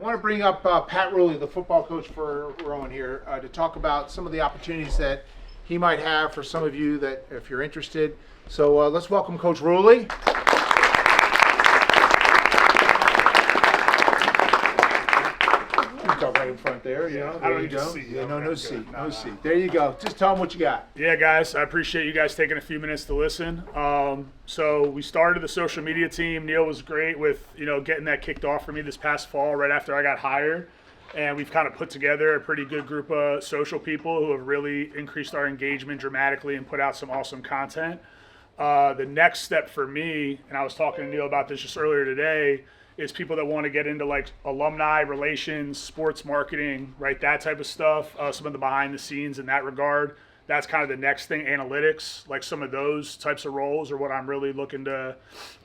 want to bring up Pat Ruley, the football coach for Rowan here, to talk about some of the opportunities that he might have for some of you that, if you're interested. So let's welcome Coach Ruley. Talk right in front there, you know. I don't need need a seat. Yeah, no seat. There you go. Just tell them what you got. Yeah, guys, I appreciate you guys taking a few minutes to listen. So we started the social media team. Neil was great with, getting that kicked off for me this past fall right after I got hired. And we've kind of put together a pretty good group of social people who have really increased our engagement dramatically and put out some awesome content. The next step for me, and I was talking to Neil about this just earlier today, is people that want to get into like alumni relations, sports marketing, right? That type of stuff. Some of the behind the scenes in that regard. That's kind of the next thing. Analytics, like some of those types of roles are what I'm really looking to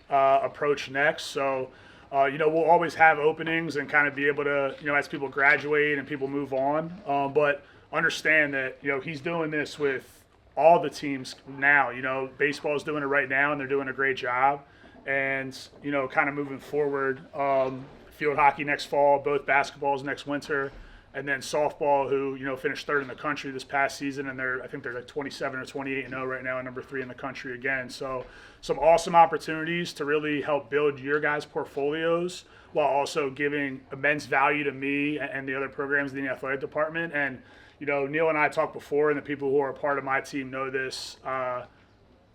approach next. So, we'll always have openings and kind of be able to, as people graduate and people move on. But understand that, he's doing this with all the teams now. Baseball is doing it right now and they're doing a great job. And, kind of moving forward, field hockey next fall, both basketballs next winter, and then softball, who, finished third in the country this past season, and I think they're like 27 or 28-0 right now, and number 3 in the country again. So some awesome opportunities to really help build your guys' portfolios while also giving immense value to me and the other programs in the athletic department. And, Neil and I talked before, and the people who are a part of my team know this,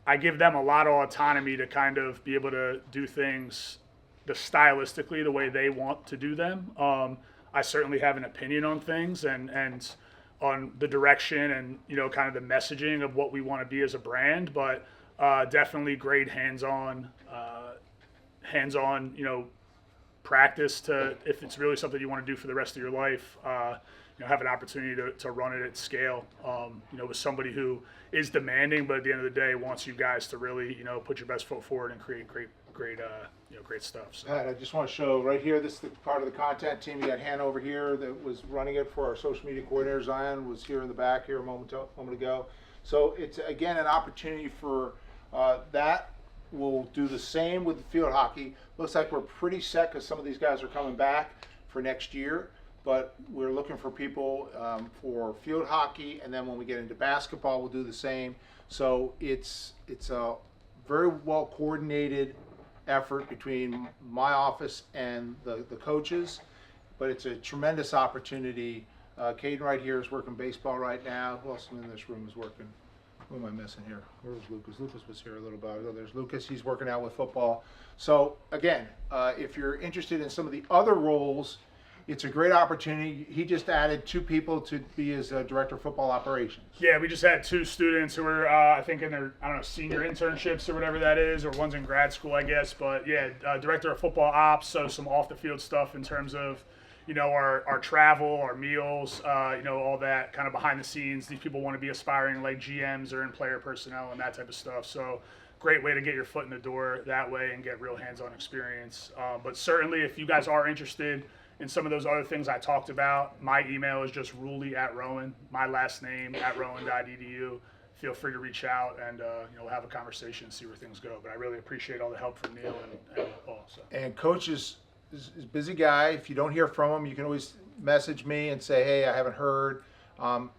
I give them a lot of autonomy to kind of be able to do things stylistically the way they want to do them. I certainly have an opinion on things and on the direction and, kind of the messaging of what we want to be as a brand, but definitely great hands-on, practice to, if it's really something you want to do for the rest of your life, have an opportunity to run it at scale, with somebody who is demanding, but at the end of the day wants you guys to really, put your best foot forward and create great stuff. So. Pat, I just want to show right here, this is the part of the content team. You got Hannah over here that was running it for our social media coordinator. Zion was here in the back here a moment ago. So it's, again, an opportunity for that. We'll do the same with the field hockey. Looks like we're pretty set because some of these guys are coming back for next year. But we're looking for people for field hockey, and then when we get into basketball, we'll do the same. So it's a very well coordinated effort between my office and the coaches, but it's a tremendous opportunity. Caden right here is working baseball right now. Who else in this room is working? Who am I missing here? Where's Lucas? Lucas was here a little bit ago. There's Lucas. He's working out with football. So again, if you're interested in some of the other roles, it's a great opportunity. He just added 2 people to be his director of football operations. Yeah, we just had 2 students who were, I think, in their, senior internships or whatever that is, or one's in grad school, I guess. But yeah, director of football ops, so some off-the-field stuff in terms of, our travel, our meals, all that kind of behind the scenes. These people want to be aspiring like GMs or in player personnel and that type of stuff. So great way to get your foot in the door that way and get real hands-on experience. But certainly, if you guys are interested in some of those other things I talked about, my email is just Ruley@Rowan, my last name @rowan.edu. Feel free to reach out and we'll have a conversation and see where things go. But I really appreciate all the help from Neil and Paul. So. And Coach is a busy guy. If you don't hear from him, you can always message me and say, hey, I haven't heard.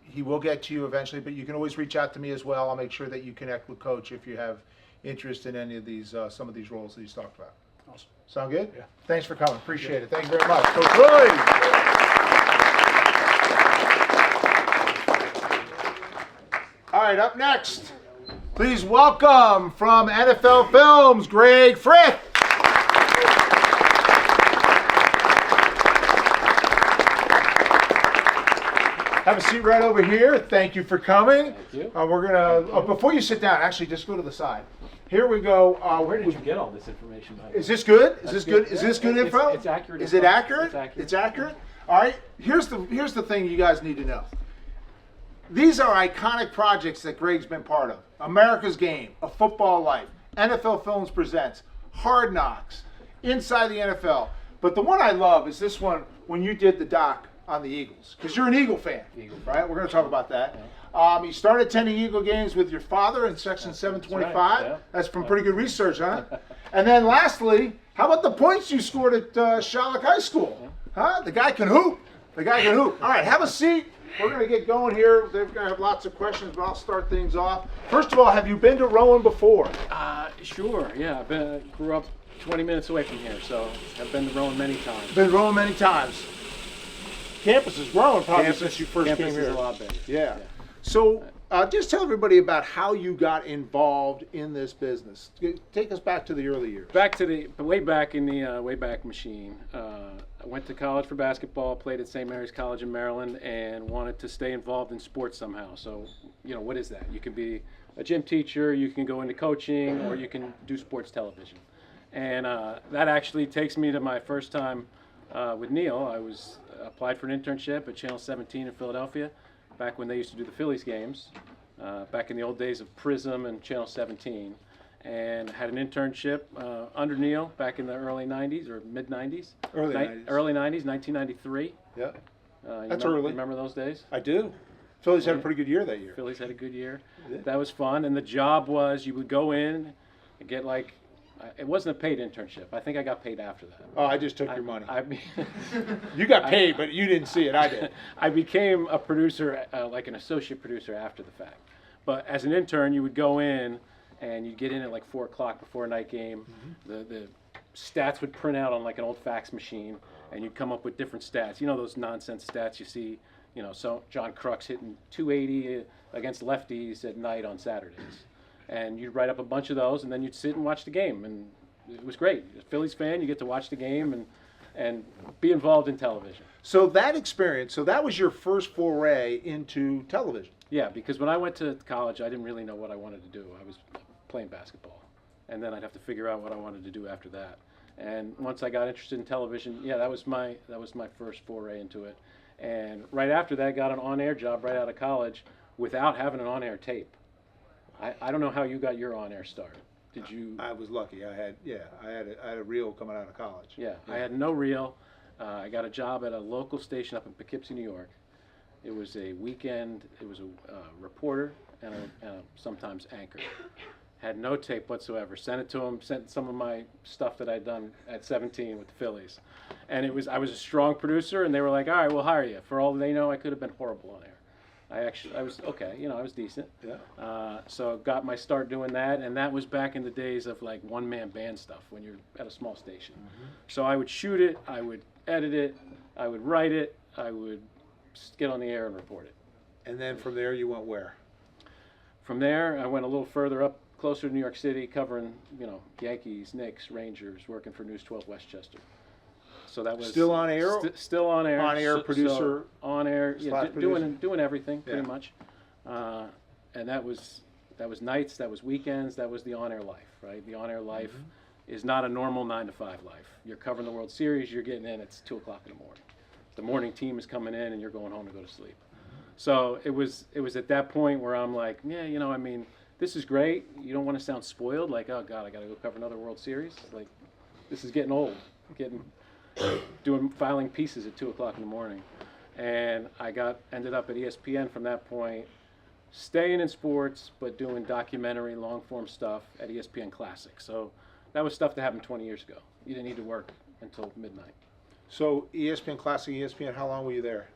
He will get to you eventually, but you can always reach out to me as well. I'll make sure that you connect with Coach if you have interest in any of these, some of these roles that he's talked about. Awesome. Sound good? Yeah. Thanks for coming. Appreciate it. Thank you very much. Coach Ruley. All right, up next, please welcome from NFL Films, Greg Frith. Have a seat right over here. Thank you for coming. Thank you. We're gonna before you sit down, actually, just go to the side. Here we go. Where did you get all this information? Is this good? Is That's this good? Is this good info? It's accurate. Is it accurate? It's accurate. It's accurate. All right. Here's the thing you guys need to know. These are iconic projects that Greg's been part of. America's Game, A Football Life, NFL Films Presents, Hard Knocks, Inside the NFL. But the one I love is this one when you did the doc on the Eagles, because you're an Eagle fan, right? We're going to talk about that. You started attending Eagle games with your father in Section 725. Right, yeah. That's from pretty good research, huh? And then lastly, how about the points you scored at Sherlock High School? Huh? The guy can hoop. The guy can hoop. All right, have a seat. We're going to get going here. They're going to have lots of questions, but I'll start things off. First of all, have you been to Rowan before? Sure. Yeah, grew up 20 minutes away from here, so I've been to Rowan many times. Been to Rowan many times. Campus has grown probably since you first campus came here. is a lot bigger. Yeah. So just tell everybody about how you got involved in this business. Take us back to the early years. Back to the way back in the Wayback Machine. I went to college for basketball, played at St. Mary's College in Maryland, and wanted to stay involved in sports somehow. So, what is that? You can be a gym teacher, you can go into coaching, or you can do sports television. And that actually takes me to my first time with Neil. I was applied for an internship at Channel 17 in Philadelphia, back when they used to do the Phillies games, back in the old days of Prism and Channel 17. And had an internship under Neil back in the early 90s or mid 90s. Early 90s. Early 90s, 1993. Yeah. That's early. Remember those days? I do. Phillies had a pretty good year that year. Phillies had a good year. Yeah. That was fun. And the job was you would go in and get it wasn't a paid internship. I think I got paid after that. Oh, I just took your money. I mean, You got paid, but you didn't see it. I did. I became a producer, like an associate producer after the fact. But as an intern, you would go in and you'd get in at like 4 o'clock before a night game. Mm-hmm. The stats would print out on like an old fax machine, and you'd come up with different stats. You know those nonsense stats you see, so John Kruk's hitting 280 against lefties at night on Saturdays. And you'd write up a bunch of those, and then you'd sit and watch the game. And it was great. As a Phillies fan, you get to watch the game and be involved in television. So that experience, that was your first foray into television. Yeah, because when I went to college, I didn't really know what I wanted to do. I was playing basketball, and then I'd have to figure out what I wanted to do after that. And once I got interested in television, that was my first foray into it. And right after that, got an on-air job right out of college without having an on-air tape. I don't know how you got your on-air start. Did you? I was lucky. I had a reel coming out of college. Yeah, I had no reel. I got a job at a local station up in Poughkeepsie, New York. It was a weekend. It was a reporter and a sometimes anchor. Had no tape whatsoever. Sent it to him. Sent some of my stuff that I'd done at 17 with the Phillies, and I was a strong producer, and they were like, "All right, we'll hire you." For all they know, I could have been horrible on air. I was okay. I was decent. Yeah. So got my start doing that, and that was back in the days of like one-man band stuff when you're at a small station. Mm-hmm. So I would shoot it, I would edit it, I would write it, I would get on the air and report it. And then from there, you went where? From there, I went a little further up, closer to New York City, covering Yankees, Knicks, Rangers, working for News 12 Westchester. So that was still on air. Still on air. On air producer. So on air, doing everything pretty much. And that was nights, that was weekends, that was the on air life, right? The on air life is not a normal 9 to 5 life. You're covering the World Series, you're getting in. It's 2 o'clock in the morning. The morning team is coming in, and you're going home to go to sleep. So it was at that point where I'm like, this is great. You don't want to sound spoiled, like, oh God, I got to go cover another World Series. Like, this is getting old. Filing pieces at 2 o'clock in the morning. And I ended up at ESPN from that point, staying in sports, but doing documentary, long-form stuff at ESPN Classic. So that was stuff that happened 20 years ago. You didn't need to work until midnight. So ESPN Classic, ESPN, how long were you there?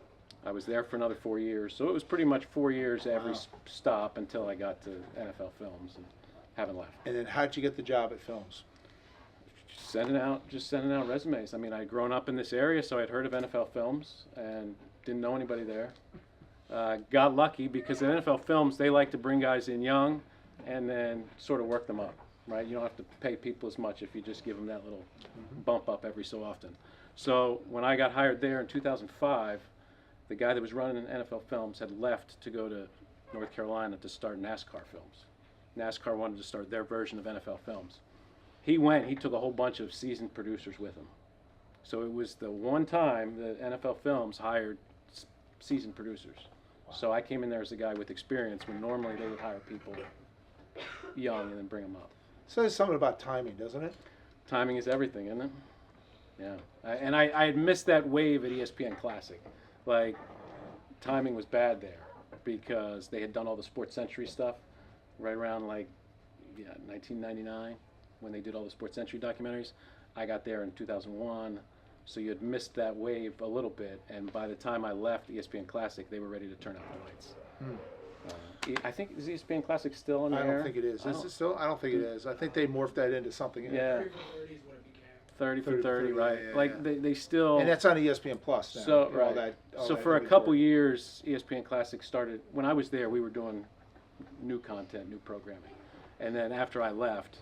I was there for another 4 years. So it was pretty much 4 years every stop until I got to NFL Films and haven't left. And then how'd you get the job at Films? Sending out resumes. I'd grown up in this area, so I'd heard of NFL Films and didn't know anybody there. Got lucky because at NFL Films, they like to bring guys in young and then sort of work them up, right? You don't have to pay people as much if you just give them that little bump up every so often. So when I got hired there in 2005, the guy that was running NFL Films had left to go to North Carolina to start NASCAR Films. NASCAR wanted to start their version of NFL Films. He took a whole bunch of seasoned producers with him. So it was the one time that NFL Films hired seasoned producers. Wow. So I came in there as a guy with experience when normally they would hire people young and then bring them up. So there's something about timing, doesn't it? Timing is everything, isn't it? Yeah. I had missed that wave at ESPN Classic. Like, timing was bad there because they had done all the Sports Century stuff right around 1999. When they did all the Sports Century documentaries. I got there in 2001. So you had missed that wave a little bit, and by the time I left ESPN Classic, they were ready to turn out the lights. I think, is ESPN Classic still on the I air? don't think it is. Is it still? I don't think it is. I think they morphed that into something. Yeah. 30 for 30, right? yeah, like yeah. they still. And that's on ESPN Plus now. So all right. all So that for a inventory. couple years, ESPN Classic started. When I was there, we were doing new content, new programming, and then after I left,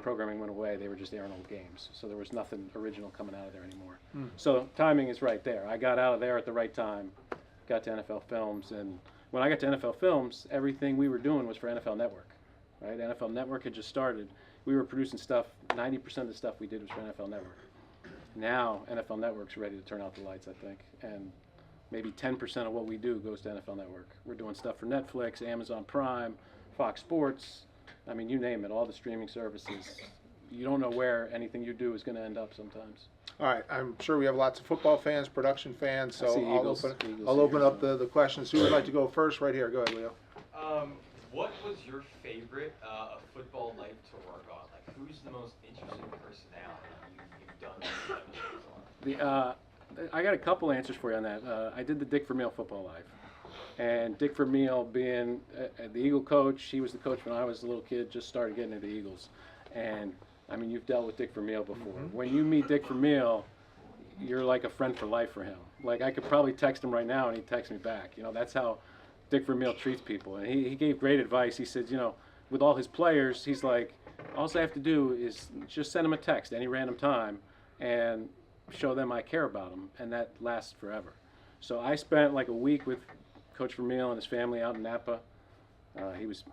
programming went away. They were just airing old games, so there was nothing original coming out of there anymore. So timing is right there. I got out of there at the right time, got to NFL Films, and when I got to NFL Films, everything we were doing was for NFL Network, right? NFL Network had just started. We were producing stuff. 90% of the stuff we did was for NFL Network. Now NFL Network's ready to turn out the lights, I think, and maybe 10% of what we do goes to NFL Network. We're doing stuff for Netflix, Amazon Prime, Fox Sports. I mean, you name it, all the streaming services. You don't know where anything you do is going to end up sometimes. All right, I'm sure we have lots of football fans, production fans, so see I'll Eagles open here, up the questions. Who would like to go first? Right here. Go ahead, Leo. What was your favorite football life to work on? Like, who's the most interesting personality you've done shows on? I got a couple answers for you on that. I did the Dick Vermeil Football Life. And Dick Vermeil being the Eagle coach, he was the coach when I was a little kid, just started getting into the Eagles. And, I mean, you've dealt with Dick Vermeil before. When you meet Dick Vermeil, you're like a friend for life for him. Like, I could probably text him right now and he'd text me back. You know, that's how Dick Vermeil treats people. And he gave great advice. He said, you know, with all his players, he's like, all I have to do is just send them a text any random time and show them I care about them, and that lasts forever. So I spent like a week with Coach Vermeil and his family out in Napa. He was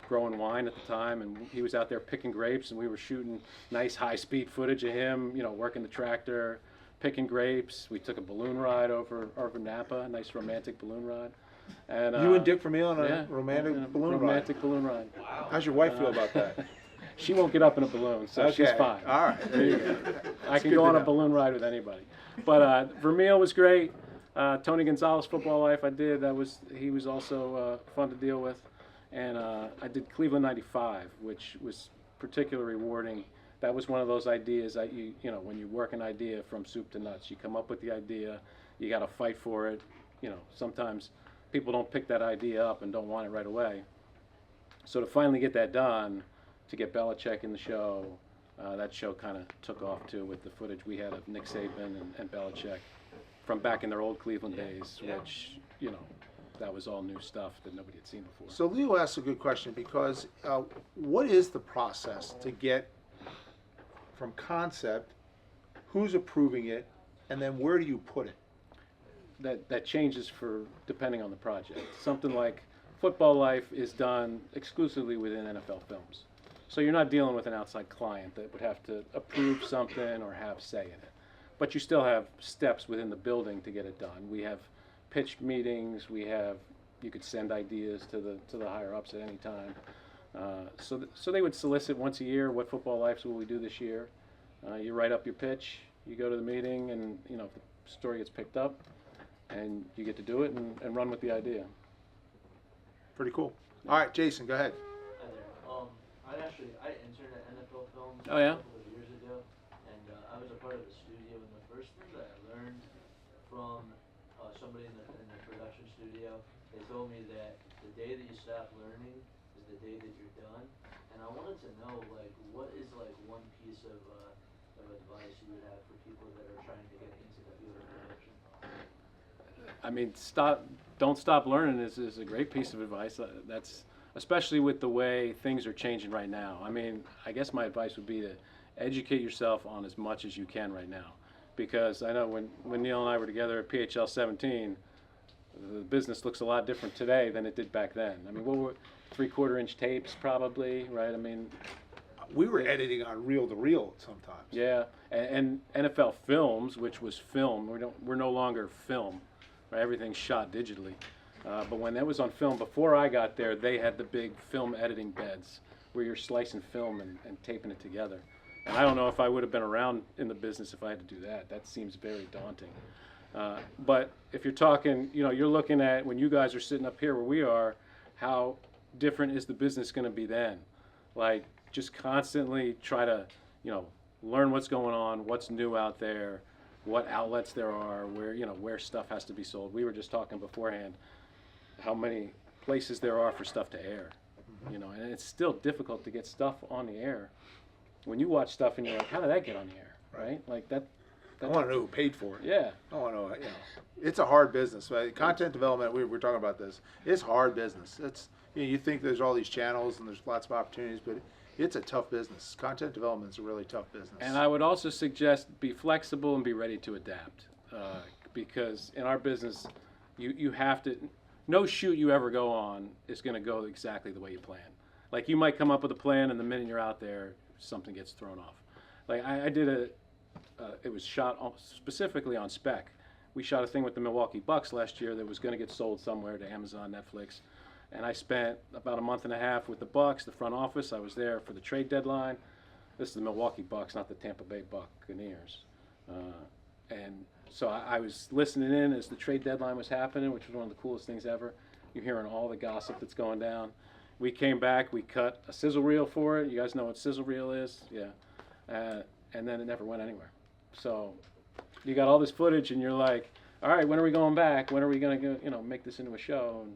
growing wine at the time, and he was out there picking grapes, and we were shooting nice high-speed footage of him, you know, working the tractor, picking grapes. We took a balloon ride over Napa, a nice romantic balloon ride. And, You and Dick Vermeil on a yeah, romantic in a balloon ride. romantic balloon ride. Wow. How's your wife feel about that? She won't get up in a balloon, so she's fine. All right. There you go. I can good go to on a know. balloon ride with anybody. But Vermeil was great. Tony Gonzalez Football Life I did. He was also fun to deal with. And I did Cleveland '95, which was particularly rewarding. That was one of those ideas that you know, when you work an idea from soup to nuts, you come up with the idea, you got to fight for it. You know, sometimes people don't pick that idea up and don't want it right away. So to finally get that done, to get Belichick in the show, that show kind of took off too with the footage we had of Nick Saban and Belichick from back in their old Cleveland days, which, you know, that was all new stuff that nobody had seen before. So Leo asked a good question because what is the process to get from concept, who's approving it, and then where do you put it? That changes for depending on the project. Something like Football Life is done exclusively within NFL Films. So you're not dealing with an outside client that would have to approve something or have say in it. But you still have steps within the building to get it done. We have pitch meetings, you could send ideas to the higher ups at any time. So they would solicit once a year, what Football Lives will we do this year? You write up your pitch, you go to the meeting, and you know, if the story gets picked up, and you get to do it and run with the idea. Pretty cool. All right, Jason, go ahead. Hi there. I interned at NFL Films Oh, yeah? a couple of years ago, and I was a part of the studio. And the first thing that I learned from somebody in the production studio, they told me that the day that you stop learning is the day that you're done. And I wanted to know, like, what is like one piece of advice you would have for people that are trying to get into the field of production? I mean, don't stop learning is a great piece of advice. That's especially with the way things are changing right now. I mean, I guess my advice would be to educate yourself on as much as you can right now, because I know when Neil and I were together at PHL 17, the business looks a lot different today than it did back then. I mean, what were 3/4-inch tapes probably, right? I mean, We were editing on reel to reel sometimes. yeah, and NFL Films, which was film, we're no longer film. Right? Everything's shot digitally. But when that was on film, before I got there, they had the big film editing beds where you're slicing film and taping it together. And I don't know if I would have been around in the business if I had to do that. That seems very daunting. But if you're talking, you know, you're looking at when you guys are sitting up here where we are, how different is the business going to be then? Like, just constantly try to, you know, learn what's going on, what's new out there. what outlets there are, where stuff has to be sold. We were just talking beforehand how many places there are for stuff to air, and it's still difficult to get stuff on the air. When you watch stuff and you're like, how did that get on the air, right? Like that. I want to know who paid for it. Yeah. I want to know. It's a hard business. Right? Content development. We were talking about this. It's hard business. It's you think there's all these channels and there's lots of opportunities, but it's a tough business. Content development is a really tough business. And I would also suggest be flexible and be ready to adapt, because in our business, you have to. No shoot you ever go on is going to go exactly the way you plan. Like you might come up with a plan, and the minute you're out there, something gets thrown off. Like I did it was shot specifically on spec. We shot a thing with the Milwaukee Bucks last year that was going to get sold somewhere to Amazon, Netflix, and I spent about a month and a half with the Bucks, the front office. I was there for the trade deadline. This is the Milwaukee Bucks, not the Tampa Bay Buccaneers. And so I was listening in as the trade deadline was happening, which was one of the coolest things ever. You're hearing all the gossip that's going down. We came back, we cut a sizzle reel for it. You guys know what sizzle reel is? Yeah. And then it never went anywhere. So you got all this footage and you're like, all right, when are we going back? When are we going to go, make this into a show? And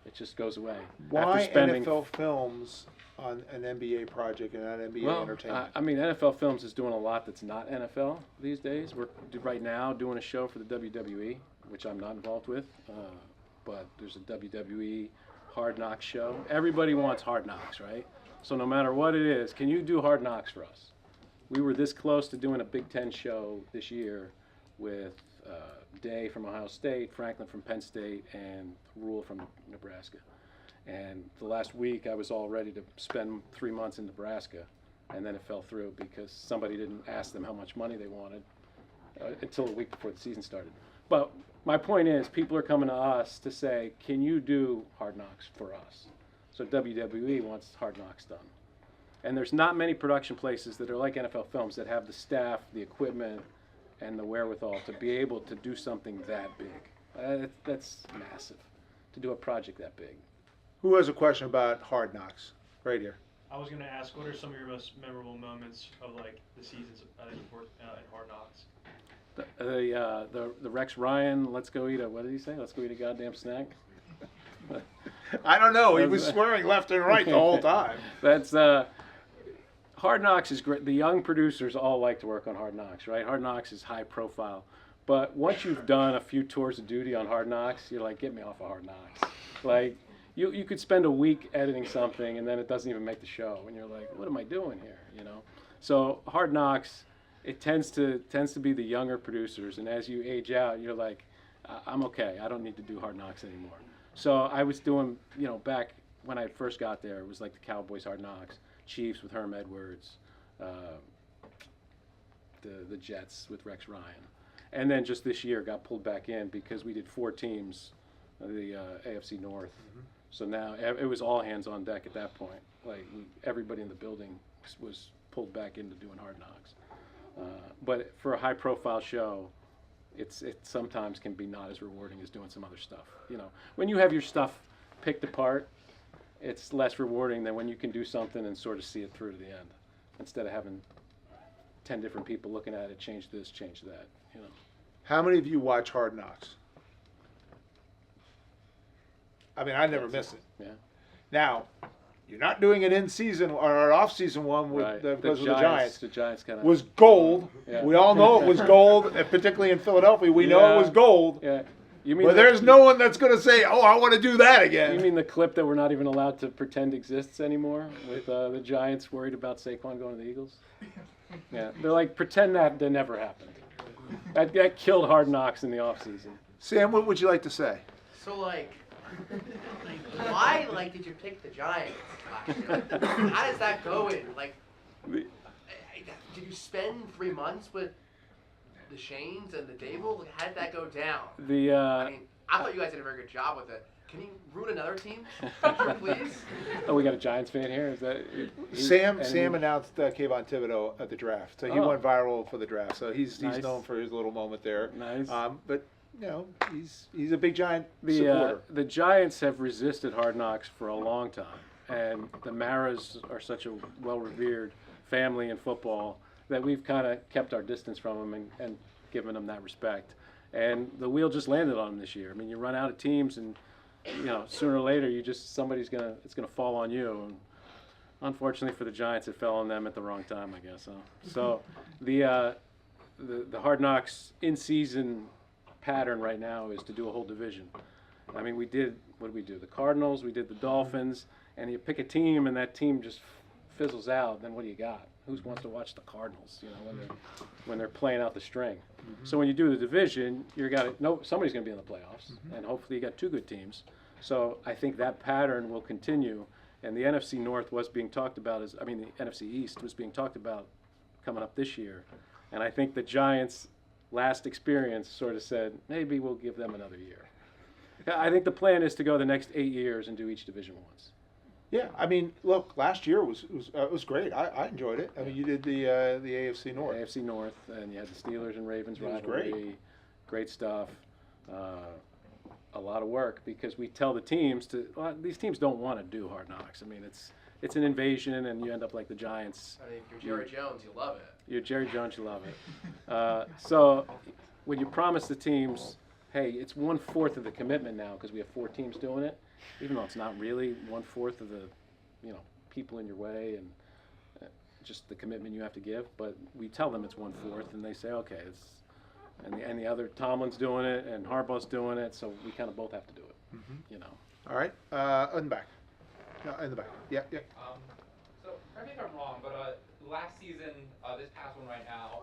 it just goes away. Why NFL Films on an NBA project and not NBA Entertainment? I mean, NFL Films is doing a lot that's not NFL these days. We're right now doing a show for the WWE, which I'm not involved with, but there's a WWE Hard Knocks show. Everybody wants Hard Knocks, right? So no matter what it is, can you do Hard Knocks for us? We were this close to doing a Big Ten show this year with Day from Ohio State, Franklin from Penn State, and Rule from Nebraska. And the last week I was all ready to spend 3 months in Nebraska, and then it fell through because somebody didn't ask them how much money they wanted until the week before the season started. But my point is, people are coming to us to say, can you do Hard Knocks for us? So WWE wants Hard Knocks done. And there's not many production places that are like NFL Films that have the staff, the equipment, and the wherewithal to be able to do something that big. That's massive, to do a project that big. Who has a question about Hard Knocks? Right here. I was going to ask, what are some of your most memorable moments of the seasons in Hard Knocks? The Rex Ryan, let's go eat a, what did he say? Let's go eat a goddamn snack? I don't know. He was swearing left and right the whole time. That's Hard Knocks is great. The young producers all like to work on Hard Knocks, right? Hard Knocks is high profile. But once you've done a few tours of duty on Hard Knocks, you're like, get me off of Hard Knocks. Like, you could spend a week editing something and then it doesn't even make the show. And you're like, what am I doing here, So Hard Knocks, it tends to be the younger producers. And as you age out, you're like, I'm okay. I don't need to do Hard Knocks anymore. So I was doing, back when I first got there, it was like the Cowboys Hard Knocks, Chiefs with Herm Edwards, the Jets with Rex Ryan. And then just this year got pulled back in because we did 4 teams, the AFC North. Mm-hmm. So now it was all hands on deck at that point. Like everybody in the building was pulled back into doing Hard Knocks. But for a high profile show, it sometimes can be not as rewarding as doing some other stuff. When you have your stuff picked apart, it's less rewarding than when you can do something and sort of see it through to the end, instead of having 10 different people looking at it, change this, change that. How many of you watch Hard Knocks? I mean, I never miss it. Yeah. Now, you're not doing an in-season or an off-season one with Right. because of the Giants. The Giants kind of Was gold. Yeah. We all know it was gold, and particularly in Philadelphia. We know it was gold. Yeah. You mean But there's no one that's going to say, "Oh, I want to do that again." You mean the clip that we're not even allowed to pretend exists anymore, with the Giants worried about Saquon going to the Eagles? Yeah, they're like, pretend that never happened. That killed Hard Knocks in the offseason. Sam, what would you like to say? So why did you pick the Giants last year? How does that go in? Did you spend 3 months with the Shanes and the Dable? How did that go down? I thought you guys did a very good job with it. Can you root another team, please? Oh, we got a Giants fan here. Is that Sam announced Kayvon Thibodeau at the draft, so he went viral for the draft. So he's Nice. known for his little moment there. Nice. But he's a big Giant supporter. The Giants have resisted Hard Knocks for a long time, and the Maras are such a well-revered family in football that we've kind of kept our distance from them. And giving them that respect. And the wheel just landed on them this year. I mean, you run out of teams, and sooner or later, it's gonna fall on you. And unfortunately for the Giants, it fell on them at the wrong time, I guess. So the Hard Knocks in-season pattern right now is to do a whole division. I mean, what did we do? The Cardinals, we did the Dolphins, and you pick a team, and that team just fizzles out. Then what do you got? Who wants to watch the Cardinals? When they're playing out the string. So when you do the division, somebody's going to be in the playoffs, and hopefully you got 2 good teams. So I think that pattern will continue. And the NFC North was being talked about the NFC East was being talked about coming up this year. And I think the Giants' last experience sort of said, maybe we'll give them another year. I think the plan is to go the next 8 years and do each division once. Yeah, I mean, look, last year was great. I enjoyed it. I mean, you did the AFC North. AFC North, and you had the Steelers and Ravens It was rivalry. Great stuff. A lot of work, because we tell the teams these teams don't want to do Hard Knocks. I mean, it's an invasion, and you end up like the Giants. I mean, if you're Jerry Jones, you love it. You're Jerry Jones, you love it. So when you promise the teams, hey, it's 1/4 of the commitment now because we have 4 teams doing it, even though it's not really 1/4 of the people in your way and just the commitment you have to give. But we tell them it's 1/4, and they say, okay, and the other Tomlin's doing it and Harbaugh's doing it, so we kind of both have to do it. All right, in the back. No, in the back. Yeah. So correct me if I'm wrong, but last season, this past one right now,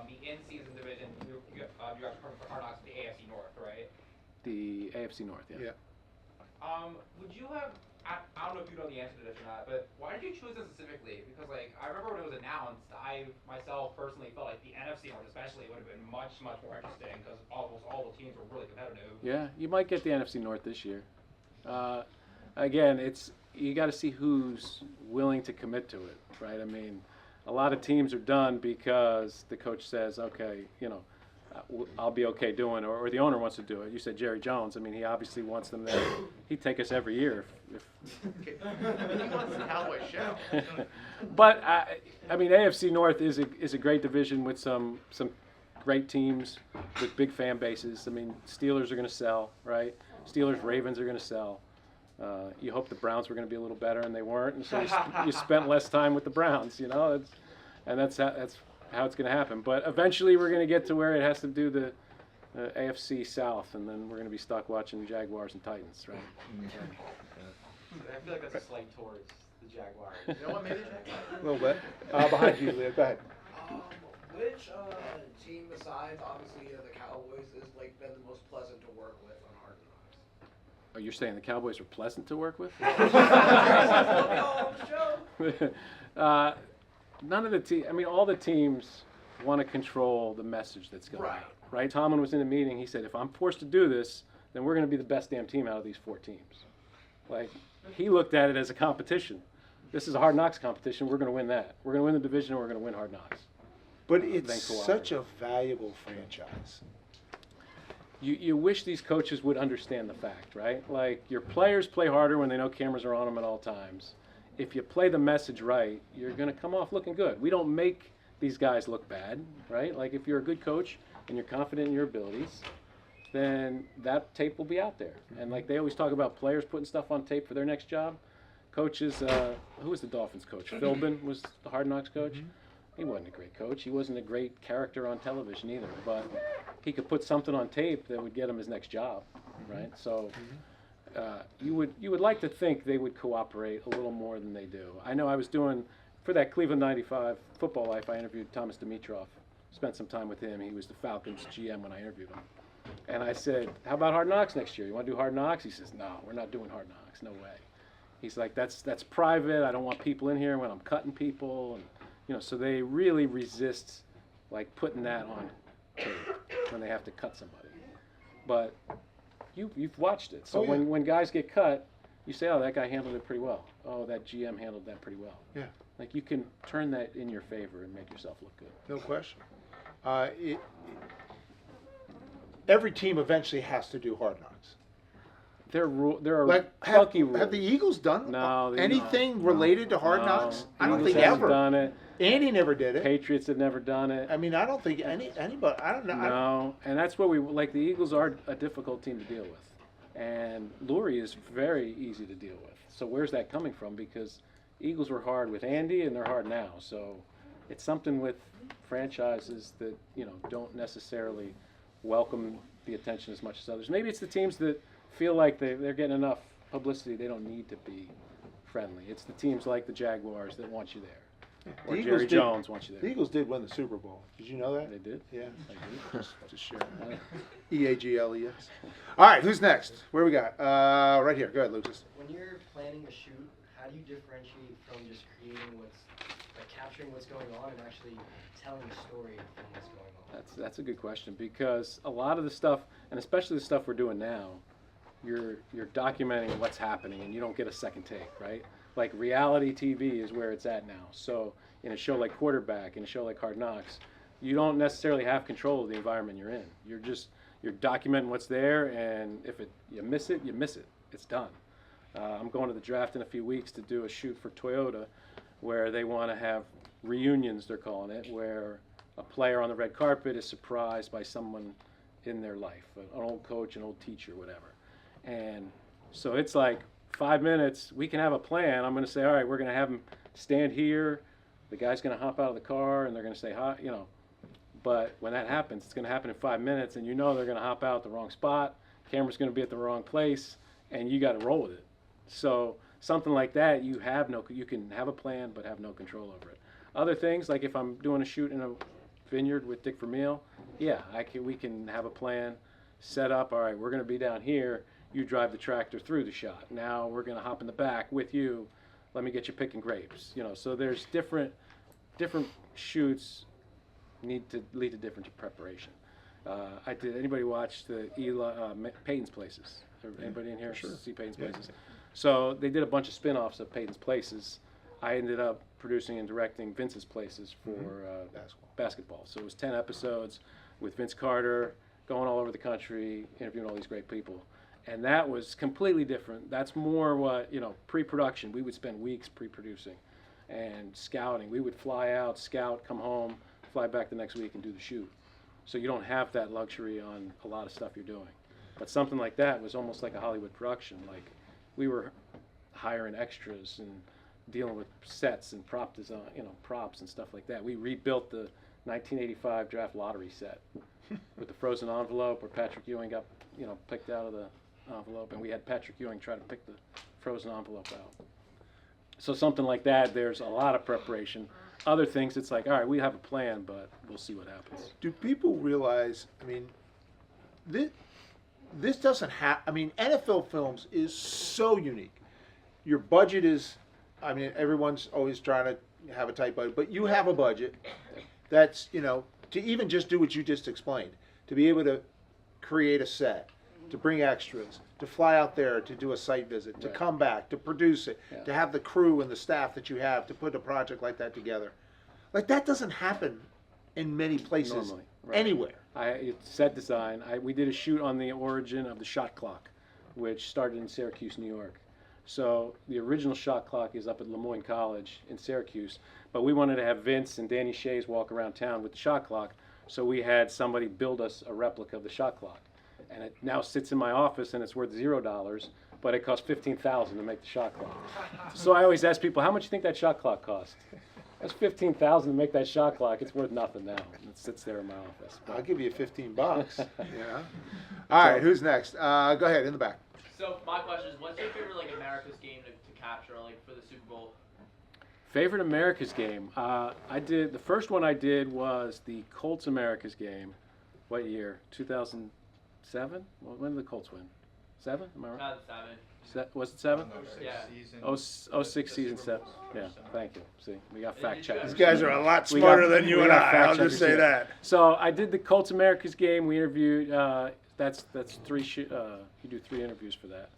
the in-season division, you guys are for Hard Knocks in the AFC North, right? The AFC North, yeah. Would you have? I don't know if you know the answer to this or not, but why did you choose this specifically? Because I remember when it was announced, I myself personally felt like the NFC North especially would have been much more interesting because almost all the teams were really competitive. Yeah, you might get the NFC North this year. Again, you got to see who's willing to commit to it, right? I mean, a lot of teams are done because the coach says, okay, I'll be okay doing it, or the owner wants to do it. You said Jerry Jones. I mean, he obviously wants them there. He'd take us every year. He wants the Cowboy show. But I mean, AFC North is a great division with some great teams with big fan bases. I mean, Steelers are going to sell, right? Steelers, Ravens are going to sell. You hope the Browns were going to be a little better, and they weren't, and so you spent less time with the Browns, and that's how it's going to happen. But eventually we're going to get to where it has to do the AFC South, and then we're going to be stuck watching Jaguars and Titans, right? I feel like that's a slight towards the Jaguars. You know what, maybe Jaguars? A little bit. Behind you, Leo. Go ahead. Which team besides obviously the Cowboys is been the most pleasant to work with on Hard Knocks? Oh, you're saying the Cowboys are pleasant to work with? None of the teams. I mean, all the teams want to control the message that's going out. Right? Tomlin was in the meeting. He said, if I'm forced to do this, then we're going to be the best damn team out of these 4 teams. He looked at it as a competition. This is a Hard Knocks competition. We're going to win that. We're going to win the division, and we're going to win Hard Knocks. But it's such a valuable franchise. You wish these coaches would understand the fact, right? Your players play harder when they know cameras are on them at all times. If you play the message right, you're going to come off looking good. We don't make these guys look bad, right? If you're a good coach and you're confident in your abilities, then that tape will be out there. And they always talk about players putting stuff on tape for their next job. Coaches, who was the Dolphins coach? Philbin was the Hard Knocks coach. He wasn't a great coach. He wasn't a great character on television either. But he could put something on tape that would get him his next job, right? So you would like to think they would cooperate a little more than they do. I know I was doing, for that Cleveland 95 Football Life, I interviewed Thomas Dimitroff. Spent some time with him. He was the Falcons GM when I interviewed him. And I said, how about Hard Knocks next year? You want to do Hard Knocks? He says, no, we're not doing Hard Knocks. No way. He's like, that's private. I don't want people in here when I'm cutting people. And so they really resist putting that on tape when they have to cut somebody. But you've watched it. So when guys get cut, you say, oh, that guy handled it pretty well. Oh, that GM handled that pretty well. Yeah. You can turn that in your favor and make yourself look good. No question. Every team eventually has to do Hard Knocks. There are funky rules. Have the Eagles done anything related to Hard Knocks? I don't think Eagles ever. Done it. Andy never did it. Patriots have never done it. I mean, I don't think anybody. I don't know. No, and that's what we like. The Eagles are a difficult team to deal with, and Lurie is very easy to deal with. So where's that coming from? Because Eagles were hard with Andy, and they're hard now. So it's something with franchises that don't necessarily welcome the attention as much as others. Maybe it's the teams that feel like they're getting enough publicity. They don't need to be friendly. It's the teams like the Jaguars that want you there, or The Eagles Jerry did- Jones wants you The there. Eagles did win the Super Bowl. Did you know that? They did. Yeah. I did. Just share. EAGLES. All right, who's next? Where we got? Right here. Go ahead, Lucas. When you're planning a shoot, how do you differentiate from just creating capturing what's going on and actually telling a story from what's going on? That's a good question, because a lot of the stuff, and especially the stuff we're doing now, you're documenting what's happening, and you don't get a second take, right? Like reality TV is where it's at now. So in a show like Quarterback, in a show like Hard Knocks, you don't necessarily have control of the environment you're in. You're documenting what's there, and if you miss it, you miss it. It's done. I'm going to the draft in a few weeks to do a shoot for Toyota, where they want to have reunions, they're calling it, where a player on the red carpet is surprised by someone in their life, an old coach, an old teacher, whatever. And so it's like 5 minutes, we can have a plan. I'm going to say, all right, we're going to have him stand here. The guy's going to hop out of the car, and they're going to say, hi, But when that happens, it's going to happen in 5 minutes, and they're going to hop out at the wrong spot. Camera's going to be at the wrong place, and you got to roll with it. So something like that, you can have a plan, but have no control over it. Other things, like if I'm doing a shoot in a vineyard with Dick Vermeil, yeah, we can have a plan, set up. All right, we're going to be down here. You drive the tractor through the shot. Now we're going to hop in the back with you. Let me get you picking grapes. So there's different shoots need to lead to different preparation. Anybody watch the Peyton's Places? Anybody in here see Peyton's Places? So they did a bunch of spin-offs of Peyton's Places. I ended up producing and directing Vince's Places for basketball. So it was 10 episodes with Vince Carter, going all over the country, interviewing all these great people. And that was completely different. That's more what, pre-production. We would spend weeks pre-producing and scouting. We would fly out, scout, come home, fly back the next week and do the shoot. So you don't have that luxury on a lot of stuff you're doing. But something like that was almost like a Hollywood production. Like we were hiring extras and dealing with sets and prop design, props and stuff like that. We rebuilt the 1985 draft lottery set with the frozen envelope where Patrick Ewing got, picked out of the envelope, and we had Patrick Ewing try to pick the frozen envelope out. So something like that, there's a lot of preparation. Other things, it's like, all right, we have a plan, but we'll see what happens. Do people realize? I mean, this doesn't have. I mean, NFL films is so unique. Your budget is. I mean, everyone's always trying to have a tight budget, but you have a budget. That's to even just do what you just explained, to be able to create a set, to bring extras, to fly out there to do a site visit, to come back, to produce it, to have the crew and the staff that you have to put a project like that together. Like that doesn't happen in many places Normally, anywhere. It's set design. We did a shoot on the origin of the shot clock, which started in Syracuse, New York. So the original shot clock is up at Lemoyne College in Syracuse, but we wanted to have Vince and Danny Shays walk around town with the shot clock, so we had somebody build us a replica of the shot clock. And it now sits in my office, and it's worth $0, but it cost $15,000 to make the shot clock. So I always ask people, how much do you think that shot clock cost? That's $15,000 to make that shot clock. It's worth nothing now. It sits there in my office. I'll give you $15. All right, who's next? Go ahead, in the back. So my question is, what's your favorite America's game to capture for the Super Bowl? Favorite America's game? The first one I did was the Colts America's game. What year? 2007? When did the Colts win? 7? Am I right? 2007. Was it 7? Yeah. 06 season 7. Yeah, thank you. See, we got fact checkers. These guys are a lot smarter than you and I. I'll just say that. So I did the Colts America's game. We interviewed. That's three. You do 3 interviews for that.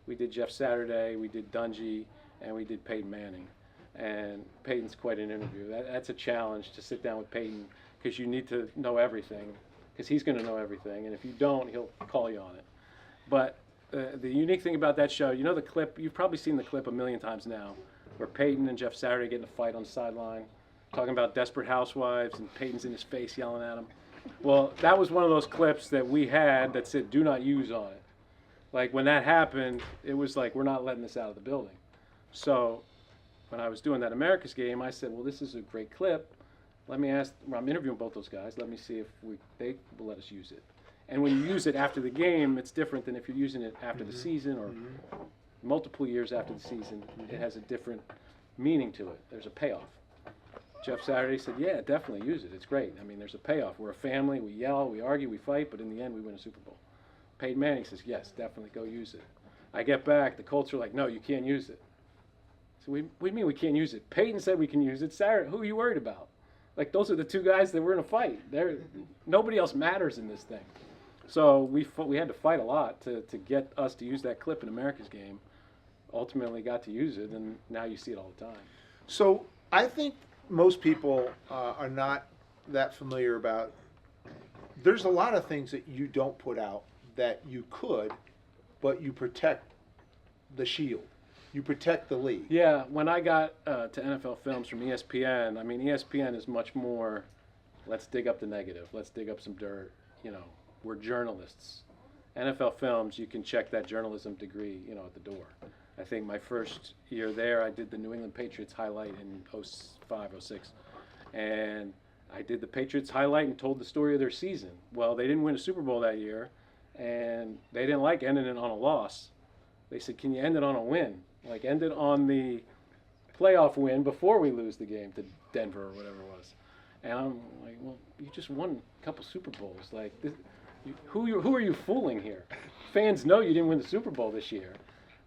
We did Jeff Saturday, we did Dungy, and we did Peyton Manning. And Peyton's quite an interview. That's a challenge to sit down with Peyton because you need to know everything because he's going to know everything, and if you don't, he'll call you on it. But the unique thing about that show, the clip. You've probably seen the clip a million times now, where Peyton and Jeff Saturday get in a fight on the sideline. talking about Desperate Housewives, and Peyton's in his face yelling at him. Well, that was one of those clips that we had that said "Do not use" on it. Like when that happened, it was like, we're not letting this out of the building. So when I was doing that America's game, I said, well, this is a great clip. Let me ask, I'm interviewing both those guys, let me see if they will let us use it. And when you use it after the game, it's different than if you're using it after the season or multiple years after the season. It has a different meaning to it. There's a payoff. Jeff Saturday said, yeah, definitely use it. It's great. I mean, there's a payoff. We're a family. We yell, we argue, we fight, but in the end, we win a Super Bowl. Peyton Manning says, yes, definitely go use it. I get back, the Colts are like, no, you can't use it. So what do you mean we can't use it? Peyton said we can use it. Saturday, who are you worried about? Like, those are the two guys that were in a fight. Nobody else matters in this thing. So we had to fight a lot to get us to use that clip in America's game. Ultimately got to use it, and now you see it all the time. So I think most people are not that familiar about. There's a lot of things that you don't put out that you could, but you protect the shield. You protect the league. Yeah, when I got to NFL Films from ESPN, I mean, ESPN is much more, let's dig up the negative, let's dig up some dirt, you know, we're journalists. NFL Films, you can check that journalism degree, you know, at the door. I think my first year there, I did the New England Patriots highlight in 05, 06. And I did the Patriots highlight and told the story of their season. Well, they didn't win a Super Bowl that year, and they didn't like ending it on a loss. They said, can you end it on a win? Like, end it on the playoff win before we lose the game to Denver or whatever it was. And I'm like, well, you just won a couple Super Bowls. Like, who are you fooling here? Fans know you didn't win the Super Bowl this year.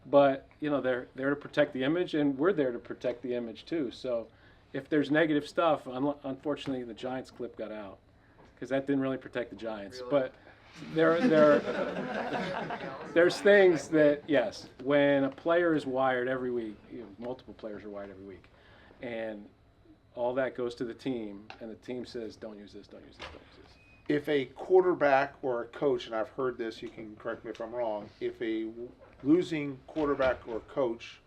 But, you know, they're there to protect the image, and we're there to protect the image, too. So if there's negative stuff, unfortunately, the Giants clip got out because that didn't really protect the Giants. Really? But there's things that, yes, when a player is wired every week, you know, multiple players are wired every week, and all that goes to the team, and the team says, don't use this, don't use this, don't use this. If a quarterback or a coach, and I've heard this, you can correct me if I'm wrong, if a losing quarterback or coach,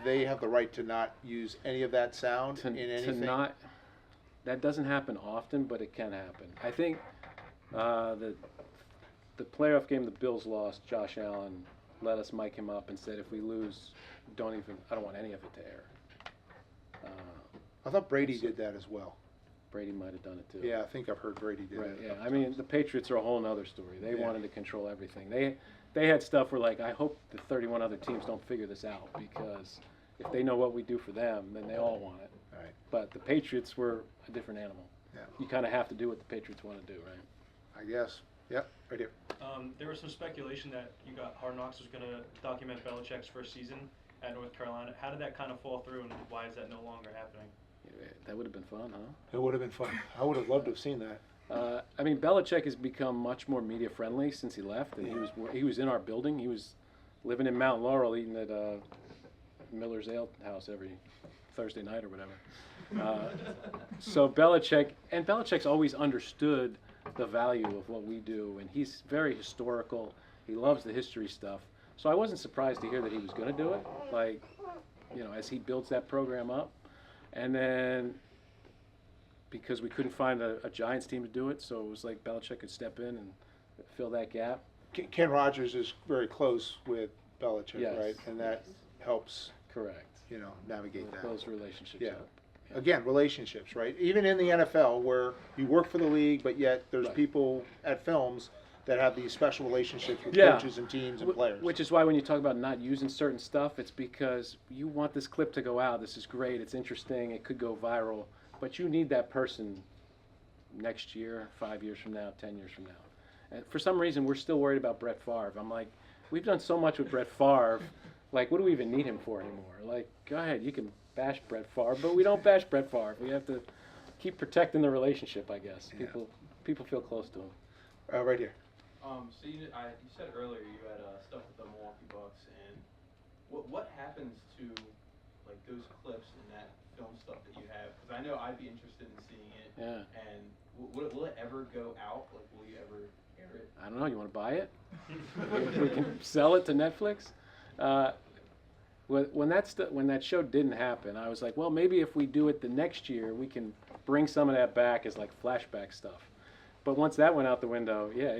they have the right to not use any of that sound in anything? That doesn't happen often, but it can happen. I think the playoff game the Bills lost, Josh Allen let us mic him up and said, if we lose, I don't want any of it to air. I thought Brady did that as well. Brady might have done it too. Yeah, I think I've heard Brady did Right, it. yeah. I mean, the Patriots are a whole other story. They Yeah. wanted to control everything. They had stuff where, like, I hope the 31 other teams don't figure this out, because if they know what we do for them, then they all want it. Right. But the Patriots were a different animal. Yeah. You kind of have to do what the Patriots want to do, right? I guess. Yep, right here. There was some speculation that Hard Knocks was going to document Belichick's first season at North Carolina. How did that kind of fall through, and why is that no longer happening? Yeah, that would have been fun, huh? It would have been fun. I would have loved to have seen that. I mean, Belichick has become much more media friendly since he left, and he was in our building. He was living in Mount Laurel, eating at Miller's Ale House every Thursday night or whatever. So Belichick's always understood the value of what we do, and he's very historical. He loves the history stuff. So I wasn't surprised to hear that he was going to do it, like, you know, as he builds that program up. And then, because we couldn't find a Giants team to do it, so it was like Belichick could step in and fill that gap. Ken Rogers is very close with Belichick, Yes. right? And that helps, Correct. you know, navigate that. Those relationships Yeah. up. Again, relationships, right? Even in the NFL, where you work for the league, but yet there's Right. people at films that have these special relationships with Yeah. coaches and teams and players. Which is why when you talk about not using certain stuff, it's because you want this clip to go out. This is great. It's interesting. It could go viral. But you need that person next year, 5 years from now, 10 years from now. And for some reason, we're still worried about Brett Favre. I'm like, we've done so much with Brett Favre. Like, what do we even need him for anymore? Like, go ahead. You can bash Brett Favre, but we don't bash Brett Favre. We have to keep protecting the relationship, I guess. Yeah. People feel close to him. Right here. So you said earlier you had stuff with the Milwaukee Bucks, and what happens to like those clips and that film stuff that you have? Because I know I'd be interested in seeing it. Yeah. And will it ever go out? Like, will you ever air it? I don't know. You want to buy it? We can sell it to Netflix. When that show didn't happen, I was like, well, maybe if we do it the next year, we can bring some of that back as like flashback stuff. But once that went out the window, yeah,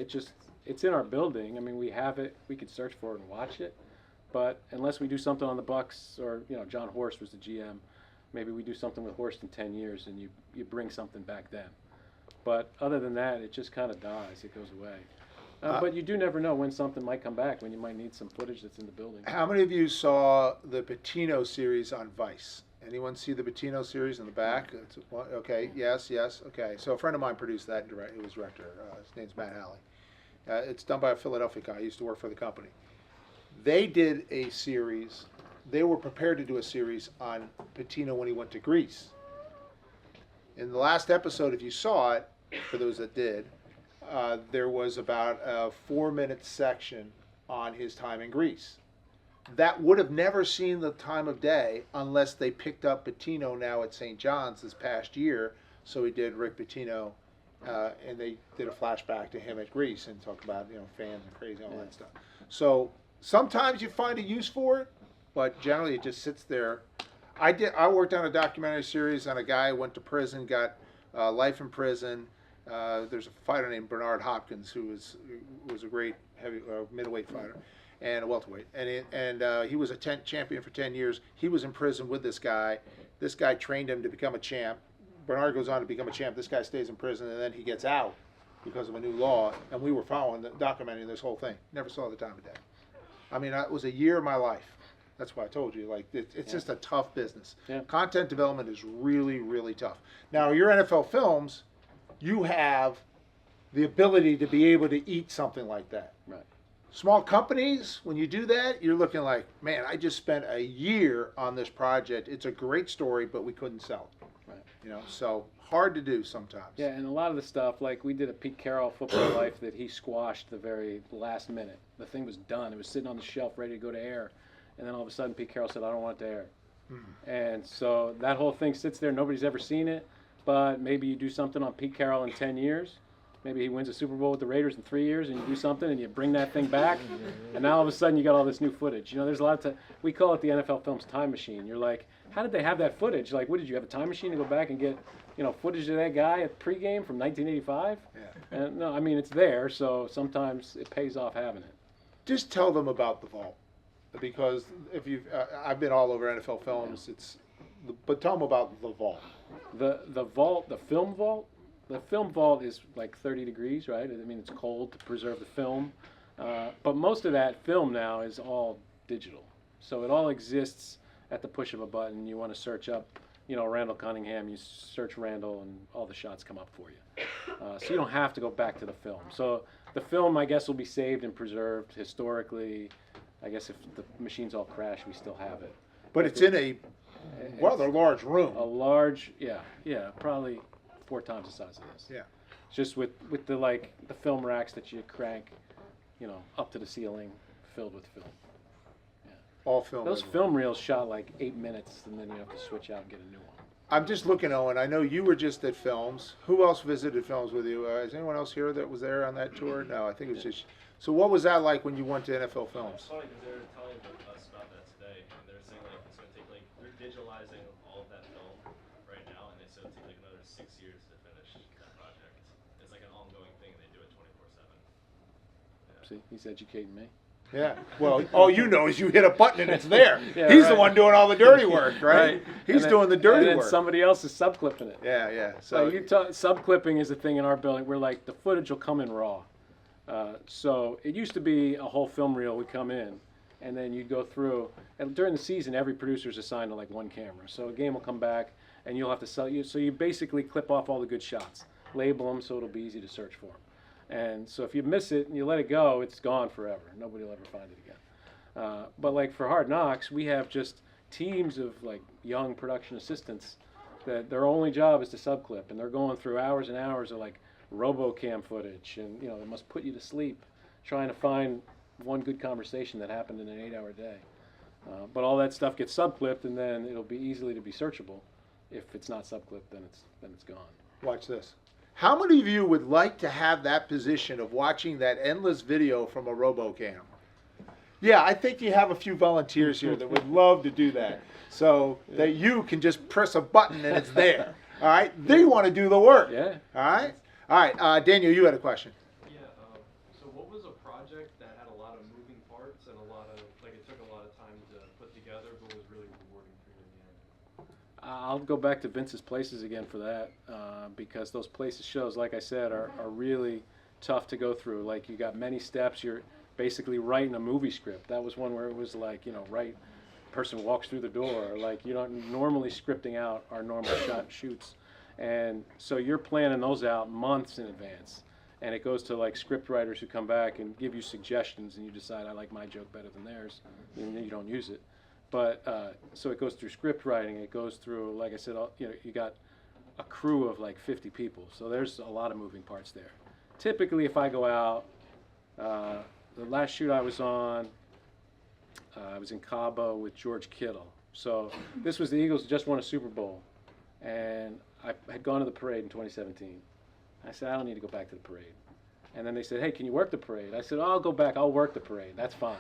it's in our building. I mean, we have it. We could search for it and watch it. But unless we do something on the Bucks, or John Horst was the GM, maybe we do something with Horst in 10 years and you bring something back then. But other than that, it just kind of dies. It goes away. But you do never know when something might come back, when you might need some footage that's in the building. How many of you saw the Patino series on Vice? Anyone see the Patino series in the back? Okay, yes, okay. So a friend of mine produced that and he was director. His name's Matt Halley. It's done by a Philadelphia guy. He used to work for the company. They did a series. They were prepared to do a series on Patino when he went to Greece. In the last episode, if you saw it, for those that did, there was about a 4-minute section on his time in Greece. That would have never seen the time of day unless they picked up Patino now at St. John's this past year. So he did Rick Pitino, and they did a flashback to him at Greece and talked about fans and crazy and all that stuff. So sometimes you find a use for it, but generally it just sits there. I worked on a documentary series on a guy who went to prison, got life in prison. There's a fighter named Bernard Hopkins who was a great middleweight fighter and a welterweight, and he was a champion for 10 years. He was in prison with this guy. This guy trained him to become a champ. Bernard goes on to become a champ. This guy stays in prison, and then he gets out because of a new law. And we were documenting this whole thing. Never saw the time of day. I mean, it was a year of my life. That's why I told you, like, it's just a tough business. Yeah. Content development is really, really tough. Now, your NFL films, you have the ability to be able to eat something like that. Right. Small companies, when you do that, you're looking like, man, I just spent a year on this project. It's a great story, but we couldn't sell it. Right. So hard to do sometimes. Yeah, and a lot of the stuff, like we did a Pete Carroll Football Life that he squashed the very last minute. The thing was done. It was sitting on the shelf ready to go to air. And then all of a sudden Pete Carroll said, I don't want it to air. And so that whole thing sits there. Nobody's ever seen it. But maybe you do something on Pete Carroll in 10 years. Maybe he wins a Super Bowl with the Raiders in 3 years, and you do something, and you bring that thing back, and now all of a sudden you got all this new footage. There's a lot of we call it the NFL Films time machine. You're like, how did they have that footage? Like, what did you have a time machine to go back and get, footage of that guy at pregame from 1985? Yeah. And no, I mean it's there, so sometimes it pays off having it. Just tell them about the vault, because if you've, I've been all over NFL Films. But tell them about the vault. The vault, the film vault. The film vault is like 30 degrees, right? I mean, it's cold to preserve the film. But most of that film now is all digital. So it all exists at the push of a button. You want to search up, Randall Cunningham, you search Randall, and all the shots come up for you. So you don't have to go back to the film. So the film, I guess, will be saved and preserved historically. I guess if the machines all crash, we still have it. But it's in a rather large room. A large, yeah, probably 4 times the size of this. Yeah. Just with the film racks that you crank, up to the ceiling, filled with film. Yeah. All film. Those film reels shot like 8 minutes, and then you have to switch out and get a new one. I'm just looking, Owen. I know you were just at Films. Who else visited Films with you? Is anyone else here that was there on that tour? No, I think it was just. So what was that like when you went to NFL Films? It's funny because they were telling us about that today, and they're saying it's going to take they're digitalizing all of that film right now, and it's going to take another 6 years to finish that project. It's like an ongoing thing, and they do it 24/7. Yeah. See, he's educating me. Yeah. Well, all you know is you hit a button and it's there. Yeah, He's right. the one doing all the dirty work, right? He's doing the dirty and then work. Somebody else is subclipping it. Yeah. So subclipping is a thing in our building where the footage will come in raw. So it used to be a whole film reel would come in, and then you'd go through. And during the season, every producer's assigned to one camera. So a game will come back, and you'll have to sell you. So you basically clip off all the good shots, label them so it'll be easy to search for them. And so if you miss it and you let it go, it's gone forever. Nobody will ever find it again. But for Hard Knocks, we have just teams of young production assistants that their only job is to subclip, and they're going through hours and hours of RoboCam footage, and they must put you to sleep trying to find one good conversation that happened in an 8-hour day. But all that stuff gets subclipped, and then it'll be easily to be searchable. If it's not subclipped, then it's gone. Watch this. How many of you would like to have that position of watching that endless video from a RoboCam? Yeah, I think you have a few volunteers here that would love to do that, so that you can just press a button and it's there. All right, they want to do the work. Yeah. All right. Daniel, you had a question. Yeah, so what was a project that had a lot of moving parts and a lot of, like, it took a lot of time to put together, but was really rewarding for you in the end? I'll go back to Vince's Places again for that, because those Places shows, like I said, are really tough to go through. Like, you got many steps. You're basically writing a movie script. That was one where it was like, person walks through the door. Like, you don't normally scripting out our normal shoots. And so you're planning those out months in advance. And it goes to like script writers who come back and give you suggestions, and you decide, I like my joke better than theirs, and then you don't use it. But so it goes through script writing. It goes through, like I said, you got a crew of like 50 people. So there's a lot of moving parts there. Typically, if I go out, the last shoot I was on, I was in Cabo with George Kittle. So this was the Eagles who just won a Super Bowl, and I had gone to the parade in 2017. I said, I don't need to go back to the parade. And then they said, hey, can you work the parade? I said, I'll go back. I'll work the parade. That's fine.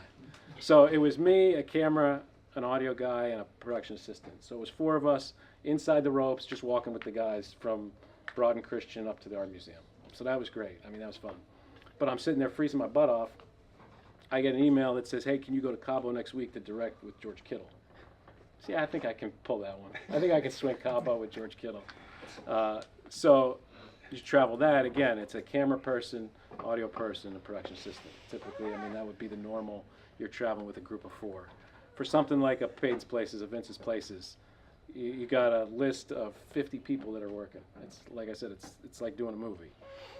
So it was me, a camera, an audio guy, and a production assistant. So it was 4 of us inside the ropes, just walking with the guys from Broad and Christian up to the Art Museum. So that was great. I mean, that was fun. But I'm sitting there freezing my butt off. I get an email that says, hey, can you go to Cabo next week to direct with George Kittle? See, I think I can pull that one. I think I can swing Cabo with George Kittle. So you travel that. Again, it's a camera person, audio person, a production assistant. Typically, I mean, that would be the normal. You're traveling with a group of 4. For something like a Paid's Places, a Vince's Places, you got a list of 50 people that are working. It's like I said, it's like doing a movie.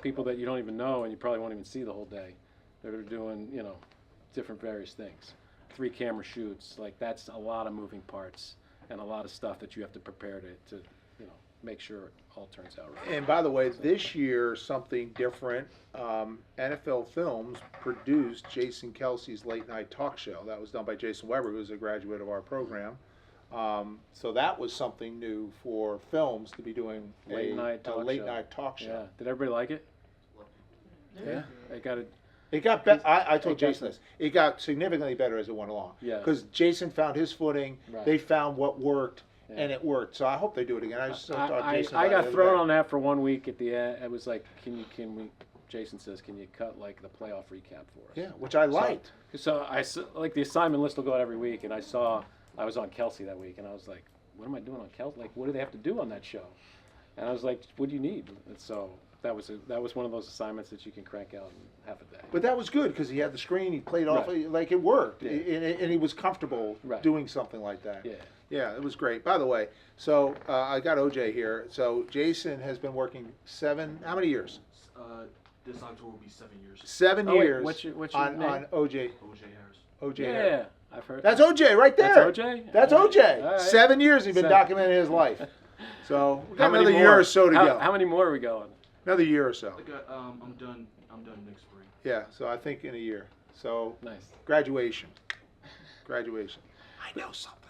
People that you don't even know and you probably won't even see the whole day that are doing, different various things. 3 camera shoots, like that's a lot of moving parts and a lot of stuff that you have to prepare to make sure it all turns out right. And by the way, this year, something different. NFL Films produced Jason Kelsey's late night talk show. That was done by Jason Weber, who was a graduate of our program. So that was something new for films to be doing a late night talk show. Yeah. Did everybody like it? Yeah. It got better. I told Jason this. It got significantly better as it went along. Yeah. Because Jason found his footing. Right. They found what worked. Yeah. And it worked. So I hope they do it again. I just thought Jason. I got thrown on that for 1 week at the end. It was like, can we? Jason says, can you cut like the playoff recap for us? Yeah, which I liked. So I like the assignment list will go out every week, and I was on Kelsey that week, and I was like, what am I doing on Kelsey? Like, what do they have to do on that show? And I was like, what do you need? And so that was one of those assignments that you can crank out in half a day. But that was good because he had the screen. He played off like it worked, Yeah. and he was comfortable doing something like that. Yeah. Yeah, it was great. By the way, so I got OJ here. So Jason has been working how many years? This October will be 7 years. 7 years. What's your on name? OJ? OJ Harris. OJ. Yeah, Harris. I've heard. That's OJ right there. That's OJ. That's All right. OJ. All right. 7 years he's been 7. documenting his life. So we got How many another more? year or so to go. How many more are we going? Another year or so. I'm done next spring. Yeah. So I think in a year. So Nice. graduation. I know something.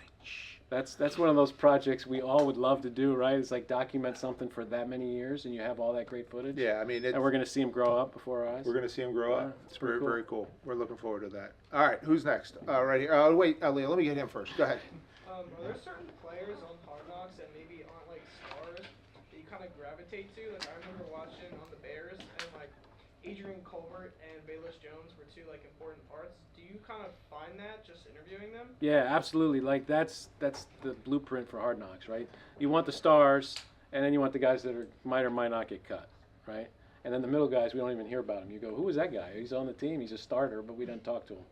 That's one of those projects we all would love to do, right? It's like document something for that many years, and you have all that great footage. Yeah, I mean, and we're going to see him grow up before our eyes. We're going to see him grow Yeah, up. it's It's pretty very, cool. very cool. We're looking forward to that. All right, who's next? Right here. Wait, Leah, let me get him first. Go ahead. Are there certain players on Hard Knocks that maybe aren't like stars that you kind of gravitate to? Like I remember watching on the Bears, and like Adrian Colbert and Bayless Jones were 2 like important parts. Do you kind of find that just interviewing them? Yeah, absolutely. Like that's the blueprint for Hard Knocks, right? You want the stars, and then you want the guys that might or might not get cut, right? And then the middle guys, we don't even hear about him. You go, who is that guy? He's on the team. He's a starter, but we don't talk to him.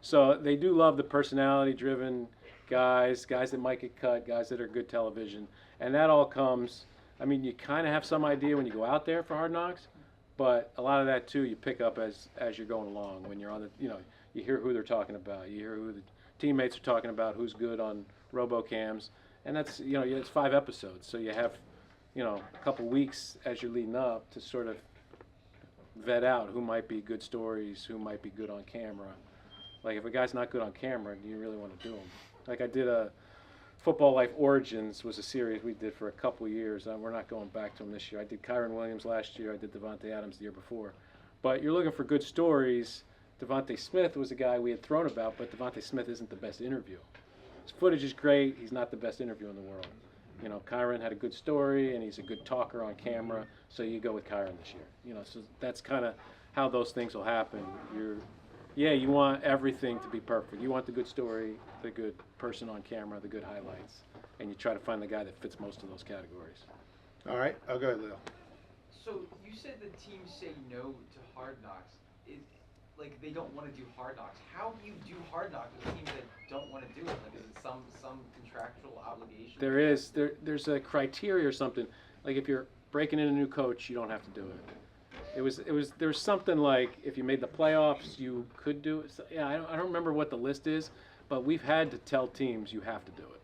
So they do love the personality-driven guys that might get cut, guys that are good television, and that all comes. I mean, you kind of have some idea when you go out there for Hard Knocks, but a lot of that too you pick up as you're going along. When you're on the, you hear who they're talking about, you hear who the teammates are talking about, who's good on RoboCams, and that's it's 5 episodes, so you have a couple weeks as you're leading up to sort of vet out who might be good stories, who might be good on camera. Like if a guy's not good on camera, do you really want to do him? Like I did a Football Life Origins was a series we did for a couple years. We're not going back to them this year. I did Kyron Williams last year. I did Devontae Adams the year before. But you're looking for good stories Devontae Smith was a guy we had thrown about, but Devontae Smith isn't the best interview. His footage is great. He's not the best interview in the world. You know, Kyron had a good story, and he's a good talker on camera, so you go with Kyron this year. You know, so that's kind of how those things will happen. You want everything to be perfect. You want the good story, the good person on camera, the good highlights, and you try to find the guy that fits most of those categories. All right, I'll go ahead, Leo. So you said the teams say no to Hard Knocks. Like they don't want to do Hard Knocks. How do you do Hard Knocks with teams that don't want to do it? Like is it some contractual obligation? There's a criteria or something. Like if you're breaking in a new coach, you don't have to do it. There was something like if you made the playoffs, you could do it. So, yeah, I don't remember what the list is, but we've had to tell teams you have to do it,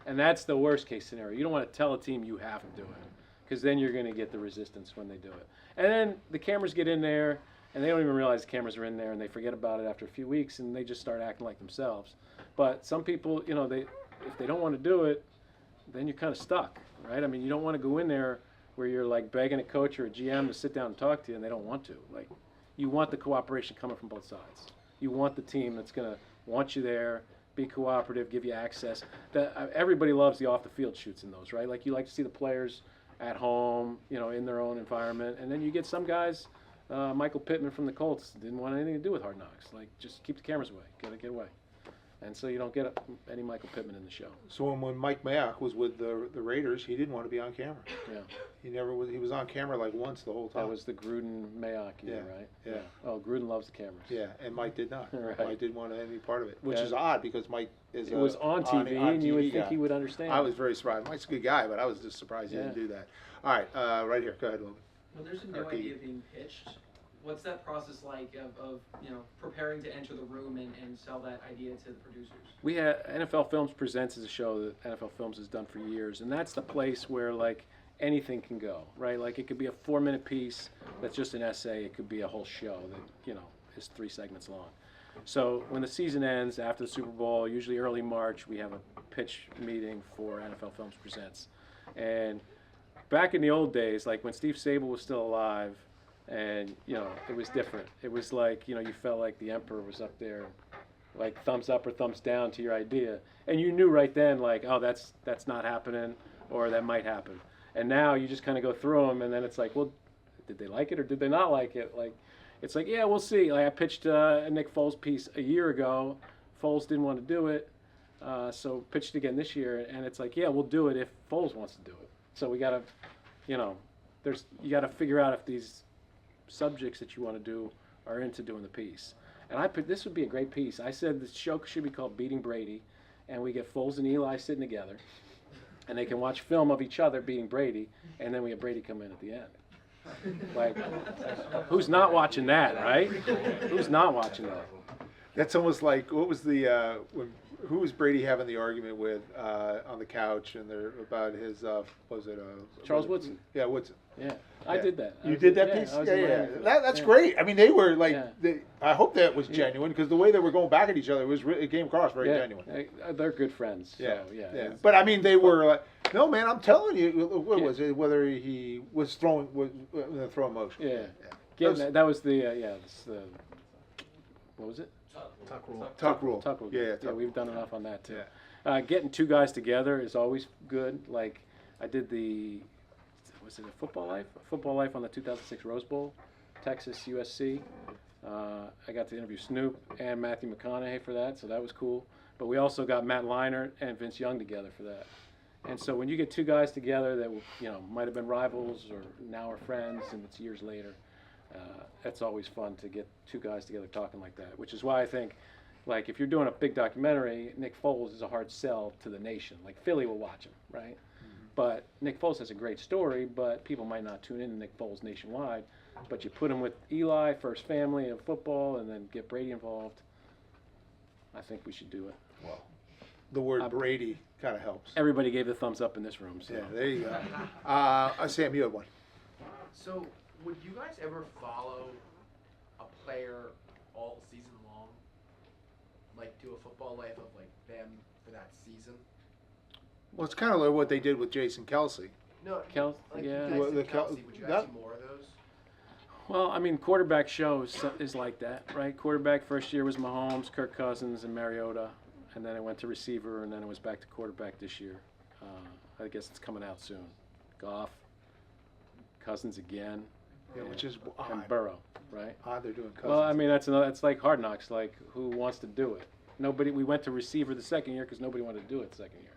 and that's the worst case scenario. You don't want to tell a team you have to do it, because then you're going to get the resistance when they do it. And then the cameras get in there, and they don't even realize the cameras are in there, and they forget about it after a few weeks, and they just start acting like themselves. But some people, you know, if they don't want to do it, then you're kind of stuck, right? I mean, you don't want to go in there where you're like begging a coach or a GM to sit down and talk to you, and they don't want to. Like, you want the cooperation coming from both sides. You want the team that's going to want you there, be cooperative, give you access. Everybody loves the off-the-field shoots in those, right? Like, you like to see the players at home, you know, in their own environment, and then you get some guys. Michael Pittman from the Colts didn't want anything to do with Hard Knocks. Like, just keep the cameras away. Gotta get away. And so you don't get any Michael Pittman in the show. So when Mike Mayock was with the Raiders, he didn't want to be on camera. Yeah. He never was. He was on camera like once the whole time. That was the Gruden Mayock year, right? Yeah. Oh, Gruden loves the cameras. Yeah, and Mike did not. Right. Mike didn't want any part of it, which Yeah. is odd because Mike is. It was on TV, and you would think he would understand. I was very surprised. Mike's a good guy, but I was just surprised he didn't do that. All right, right here. Go ahead, Logan. Well, there's a new idea being pitched. What's that process like of you know, preparing to enter the room and sell that idea to the producers? We had NFL Films Presents is a show that NFL Films has done for years, and that's the place where like anything can go, right? Like it could be a 4-minute piece that's just an essay. It could be a whole show that, you know, is 3 segments long. So when the season ends after the Super Bowl, usually early March, we have a pitch meeting for NFL Films Presents. And back in the old days, like when Steve Sable was still alive, and, you know, it was different. It was like, you know, you felt like the emperor was up there, like thumbs up or thumbs down to your idea. And you knew right then, like, oh, that's not happening, or that might happen. And now you just kind of go through them, and then it's like, well, did they like it or did they not like it? Like, it's like, yeah, we'll see. Like, I pitched a Nick Foles piece a year ago. Foles didn't want to do it, so pitched again this year. And it's like, yeah, we'll do it if Foles wants to do it. So we got to, you know, you got to figure out if these subjects that you want to do are into doing the piece. And this would be a great piece. I said the show should be called Beating Brady, and we get Foles and Eli sitting together, and they can watch film of each other beating Brady, and then we have Brady come in at the end. Like, who's not watching that, right? Who's not watching that? That's almost like, what was the, who was Brady having the argument with on the couch, and they're about his, was it Charles Woodson. Yeah, Woodson. Yeah, I did that. You did that piece? Yeah. That's great. I mean, they were like, I hope that was genuine, because the way they were going back at each other, it came across very genuine. They're good friends. So, yeah. But I mean, they were like, no, man, I'm telling you, what was it? Whether he was throwing motion. Yeah. That was the, what was it? Tuck rule. Yeah, we've done enough on that too. Yeah. Getting 2 guys together is always good. Like, I did was it a Football Life? Football Life on the 2006 Rose Bowl, Texas, USC. I got to interview Snoop and Matthew McConaughey for that, so that was cool. But we also got Matt Leinart and Vince Young together for that. And so when you get 2 guys together that, you know, might have been rivals or now are friends, and it's years later, it's always fun to get 2 guys together talking like that, which is why I think, like, if you're doing a big documentary, Nick Foles is a hard sell to the nation. Like, Philly will watch him, right? But Nick Foles has a great story, but people might not tune in to Nick Foles nationwide. But you put him with Eli, first family of football, and then get Brady involved. I think we should do it. Well, the word Brady kind of helps. Everybody gave the thumbs up in this room. So. Yeah, there you go. Sam, you had one. So, would you guys ever follow a player all season long? Like, do a football life of, like, them for that season? Well, it's kind of like what they did with Jason Kelsey. No, Kelsey, like yeah. Kelsey, would you guys see more of those? Well, I mean, quarterback show is like that, right? Quarterback first year was Mahomes, Kirk Cousins, and Mariota, and then it went to receiver, and then it was back to quarterback this year. I guess it's coming out soon. Goff, Cousins again, Yeah, which is and odd. Burrow, right? Odd they're doing Cousins. Well, I mean, that's another. It's like Hard Knocks. Like, who wants to do it? Nobody. We went to receiver the second year because nobody wanted to do it the second year.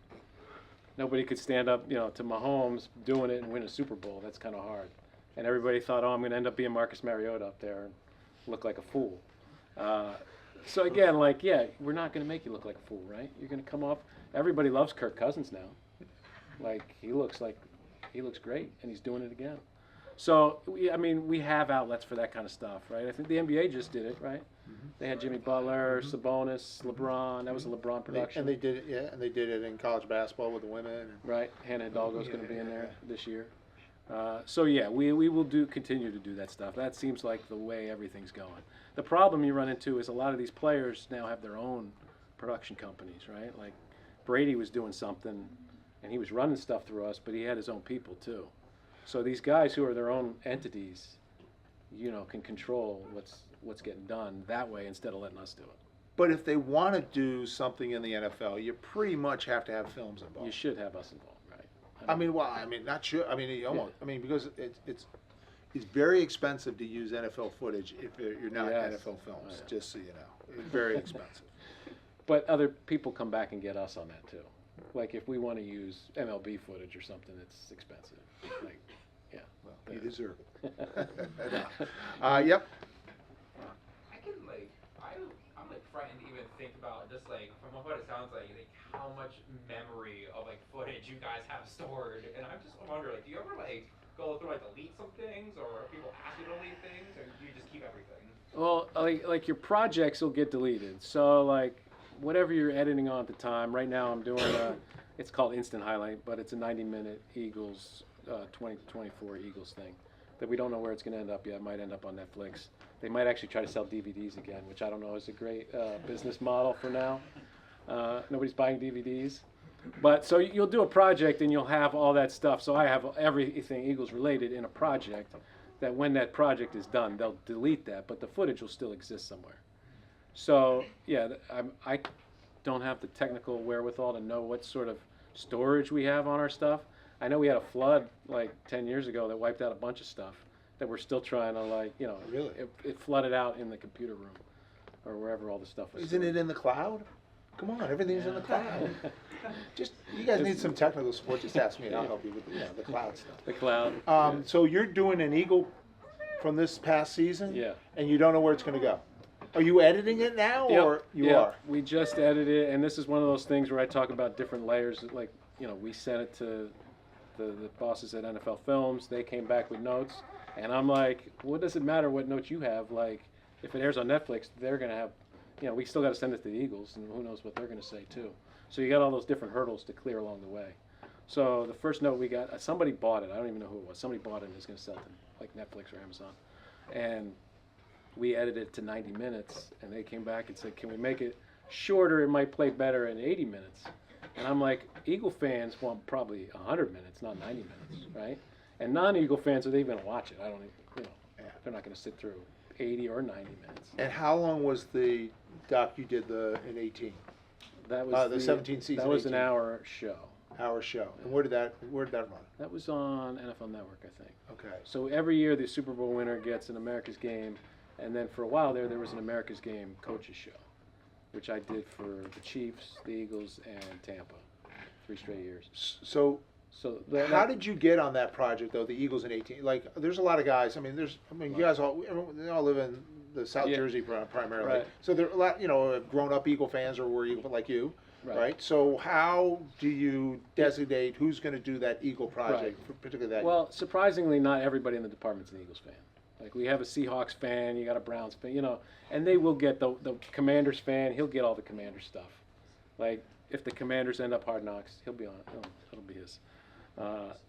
Nobody could stand up, to Mahomes doing it and win a Super Bowl. That's kind of hard. And everybody thought, I'm going to end up being Marcus Mariota up there and look like a fool. So again, we're not going to make you look like a fool, right? You're going to come off. Everybody loves Kirk Cousins now. He looks great, and he's doing it again. So we have outlets for that kind of stuff, right? I think the NBA just did it, right? Mm-hmm. They had Jimmy Butler, Sabonis, LeBron. That was a LeBron production. And they did it, yeah, and they did it in college basketball with the women. And right, Hannah Hidalgo's going to be in there yeah. this year. We will continue to do that stuff. That seems like the way everything's going. The problem you run into is a lot of these players now have their own production companies, right? Like Brady was doing something, and he was running stuff through us, but he had his own people too. So these guys who are their own entities, can control what's getting done that way instead of letting us do it. But if they want to do something in the NFL, you pretty much have to have films involved. You should have us involved, right? Not sure. You almost. Because it's very expensive to use NFL footage if you're not Yes. NFL films. Just so you know, it's very expensive. But other people come back and get us on that too. Like if we want to use MLB footage or something, it's expensive. Well, you deserve it. Yep. I'm frightened to even think about just from what it sounds like how much memory of footage you guys have stored, and I'm just wondering, do you ever go through delete some things, or people ask you to delete things, or do you just keep everything? Well, like your projects will get deleted. So whatever you're editing on at the time. Right now I'm doing it's called Instant Highlight, but it's a 90-minute Eagles 2024 Eagles thing that we don't know where it's going to end up yet. It might end up on Netflix. They might actually try to sell DVDs again, which I don't know is a great business model for now. Nobody's buying DVDs. But so you'll do a project and you'll have all that stuff. So I have everything Eagles related in a project that when that project is done, they'll delete that, but the footage will still exist somewhere. So I don't have the technical wherewithal to know what sort of storage we have on our stuff. I know we had a flood 10 years ago that wiped out a bunch of stuff that we're still trying to Really? It flooded out in the computer room or wherever all the stuff was. Isn't it in the cloud? Come on, everything's in the cloud. Just you guys need some technical support. Just ask me, and I'll help you with the cloud stuff. The cloud. So you're doing an Eagle from this past season, Yeah. and you don't know where it's going to go. Are you editing it now, or you are? We just edited it, and this is one of those things where I talk about different layers. We sent it to the bosses at NFL Films. They came back with notes, and I'm like, what does it matter what notes you have? If it airs on Netflix, they're going to have, we still got to send it to the Eagles, and who knows what they're going to say too. So you got all those different hurdles to clear along the way. So the first note we got, somebody bought it. I don't even know who it was. Somebody bought it and is going to sell it to Netflix or Amazon, and we edited it to 90 minutes, and they came back and said, can we make it shorter? It might play better in 80 minutes. And I'm like, Eagle fans want probably 100 minutes, not 90 minutes, right? And non-Eagle fans, are they even going to watch it? I don't even, they're not going to sit through 80 or 90 minutes. And how long was the doc you did in 18? That was the 17 season. That was 18. an hour show. Hour show. And where did that run? That was on NFL Network, I think. Okay. So every year the Super Bowl winner gets an America's Game, and then for a while there was an America's Game coaches show, which I did for the Chiefs, the Eagles, and Tampa, 3 straight years. So how did you get on that project though? The Eagles in 18. There's a lot of guys. You guys they all live in the South Jersey primarily. Right. So there are a lot, grown-up Eagle fans or were Eagle like you. Right. So how do you designate who's going to do that Eagle project, particularly that? Well, surprisingly, not everybody in the department's an Eagles fan. We have a Seahawks fan, you got a Browns fan, and they will get the Commanders fan. He'll get all the Commanders stuff. If the Commanders end up Hard Knocks, he'll be on it. It'll be his.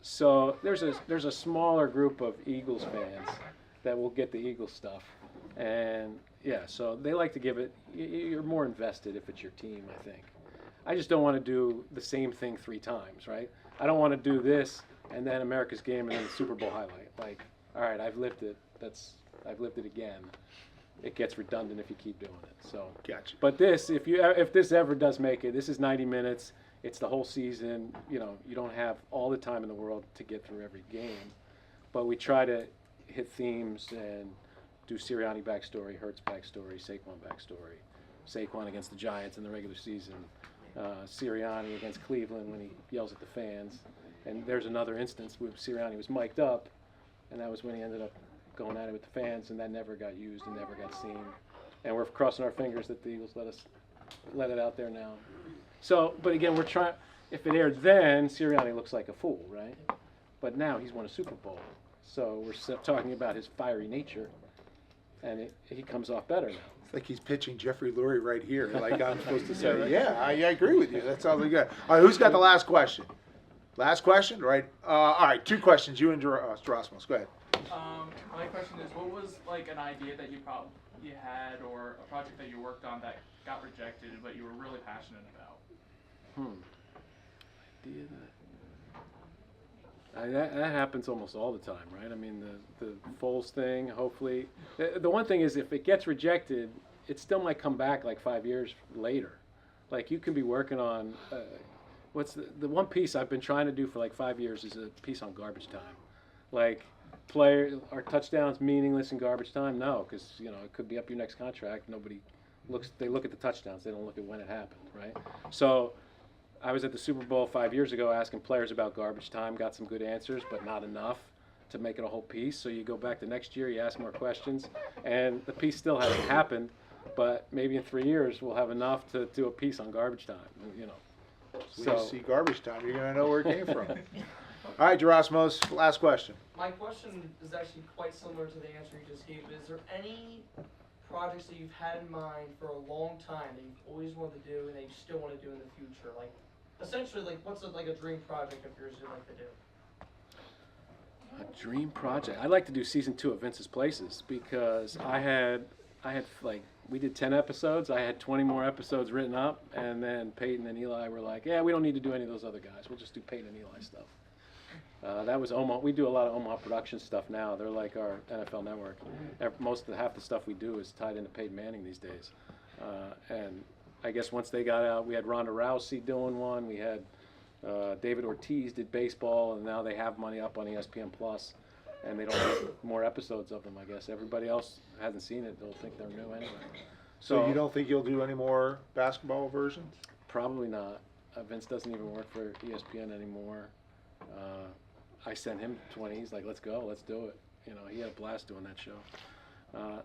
So there's a smaller group of Eagles fans that will get the Eagles stuff, and so they like to give it. You're more invested if it's your team, I think. I just don't want to do the same thing 3 times, right? I don't want to do this and then America's Game and then the Super Bowl highlight. All right, I've lived it. That's I've lived it again. It gets redundant if you keep doing it. So. Gotcha. But this, if this ever does make it, this is 90 minutes. It's the whole season. You know, you don't have all the time in the world to get through every game, but we try to hit themes and do Sirianni backstory, Hurts backstory, Saquon backstory, Saquon against the Giants in the regular season, Sirianni against Cleveland when he yells at the fans, and there's another instance where Sirianni was mic'd up, and that was when he ended up going at it with the fans, and that never got used and never got seen, and we're crossing our fingers that the Eagles let it out there now. So, but again, we're trying. If it aired then, Sirianni looks like a fool, right? But now he's won a Super Bowl, so we're talking about his fiery nature, and he comes off better now. It's like he's pitching Jeffrey Lurie right here, like I'm supposed to say. Yeah, I agree with you. That sounds good. All right, who's got the last question? Last question, right? All right, 2 questions. You and Gerasimus. Go ahead. My question is, what was like an idea that you had, or a project that you worked on that got rejected, but you were really passionate about? Idea that happens almost all the time, right? I mean, the Foles thing. Hopefully, the one thing is, if it gets rejected, it still might come back like 5 years later. Like you can be working on what's the one piece I've been trying to do for like 5 years is a piece on garbage time. Like, are touchdowns meaningless in garbage time? No, because you know it could be up your next contract. Nobody looks. They look at the touchdowns. They don't look at when it happened, right? So I was at the Super Bowl 5 years ago asking players about garbage time. Got some good answers, but not enough to make it a whole piece. So you go back the next year, you ask more questions, and the piece still hasn't happened. But maybe in 3 years we'll have enough to do a piece on garbage time. You know. When you see garbage time, you're gonna know where it came from. All right, Gerasimus, last question. My question is actually quite similar to the answer you just gave. Is there any projects that you've had in mind for a long time that you've always wanted to do and that you still want to do in the future? Like, essentially, like, what's like a dream project of yours you'd like to do? A dream project. I'd like to do season 2 of Vince's Places because I had like, we did 10 episodes. I had 20 more episodes written up, and then Peyton and Eli were like, yeah, we don't need to do any of those other guys. We'll just do Peyton and Eli stuff. That was Omaha. We do a lot of Omaha production stuff now. They're like our NFL network. Half the stuff we do is tied into Peyton Manning these days. And I guess once they got out, we had Ronda Rousey doing one. We had David Ortiz did baseball, and now they have money up on ESPN Plus, and they don't have more episodes of them. I guess everybody else hasn't seen it. They'll think they're new anyway. So you don't think you'll do any more basketball versions? Probably not. Vince doesn't even work for ESPN anymore. I sent him 20. He's like, let's go, let's do it. You know, he had a blast doing that show.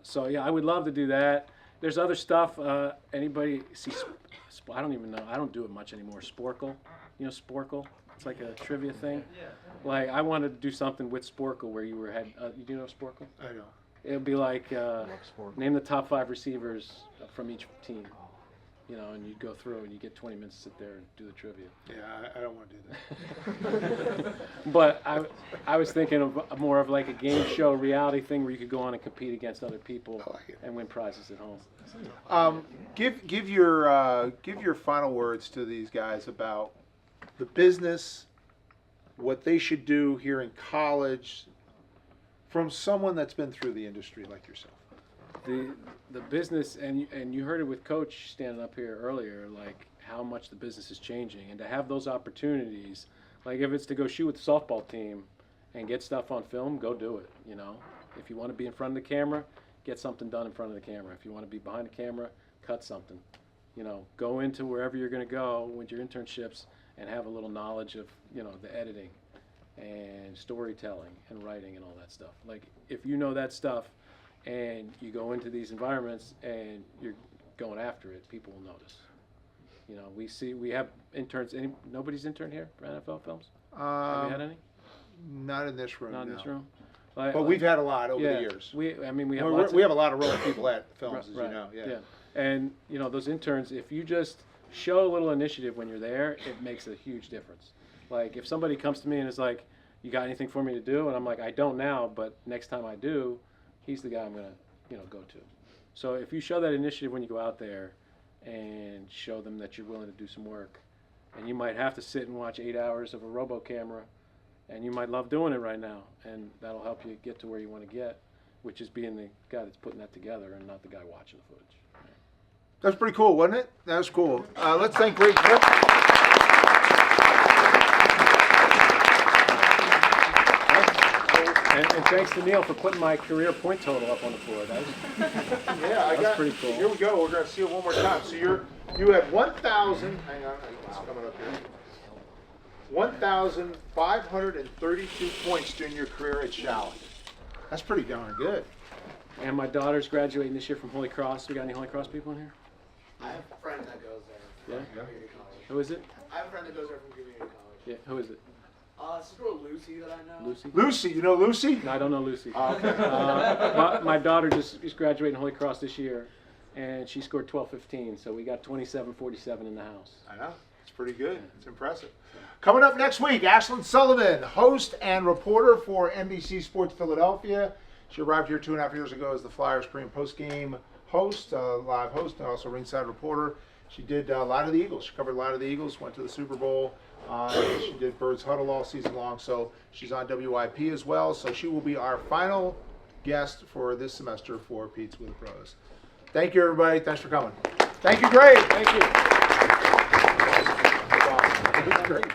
So yeah, I would love to do that. There's other stuff. Anybody see? I don't even know. I don't do it much anymore. Sporkle, you know Sporkle? It's like a trivia thing. Yeah. Like I wanted to do something with Sporkle where you were you do know Sporkle? I know. It would be like name the top 5 receivers from each team. You know, and you go through and you get 20 minutes to sit there and do the trivia. Yeah, I don't want to do that. But I was thinking of more of like a game show reality thing where you could go on and compete against other people and win prizes at home. Give your final words to these guys about the business, what they should do here in college, from someone that's been through the industry like yourself. The business, and you heard it with Coach standing up here earlier, like how much the business is changing, and to have those opportunities, like if it's to go shoot with the softball team and get stuff on film, go do it. You know, if you want to be in front of the camera, get something done in front of the camera. If you want to be behind the camera, cut something. You know, go into wherever you're going to go with your internships and have a little knowledge of, you know, the editing and storytelling and writing and all that stuff. Like if you know that stuff and you go into these environments and you're going after it, people will notice. You know, we have interns. Nobody's intern here for NFL Films? Have you had any? Not in this room. Not in no. this room. But we've had a lot over the years. We have a lot of real people at films, as you know. Yeah. And you know, those interns, if you just show a little initiative when you're there, it makes a huge difference. Like if somebody comes to me and is like, "You got anything for me to do?" and I'm like, "I don't now, but next time I do," he's the guy I'm gonna, you know, go to. So if you show that initiative when you go out there and show them that you're willing to do some work, and you might have to sit and watch 8 hours of a robo camera, and you might love doing it right now, and that'll help you get to where you want to get. which is being the guy that's putting that together and not the guy watching the footage. That's pretty cool, wasn't it? That was cool. Let's thank Greg. And thanks to Neil for putting my career point total up on the floor. That's pretty cool. Here we go. We're going to see it one more time. So you had 1,000. Hang on, it's coming up here. 1,532 points during your career at Shallot. That's pretty darn good. And my daughter's graduating this year from Holy Cross. We got any Holy Cross people in here? I have a friend that goes there. Yeah? From community college. Who is it? I have a friend that goes there from community college. Yeah, who is it? It's this girl Lucy that I know. Lucy? Lucy, you know Lucy? No, I don't know Lucy. Oh, okay. My daughter just is graduating Holy Cross this year, and she scored 12-15, so we got 27-47 in the house. I know. It's pretty good. It's impressive. Coming up next week, Ashlyn Sullivan, host and reporter for NBC Sports Philadelphia. She arrived here 2.5 years ago as the Flyers pre- and post-game host, live host, and also ringside reporter. She did a lot of the Eagles. She covered a lot of the Eagles, went to the Super Bowl. She did Birds Huddle all season long, so she's on WIP as well. So she will be our final guest for this semester for Pete's with the Pros. Thank you, everybody. Thanks for coming. Thank you, Greg. Thank you. Great.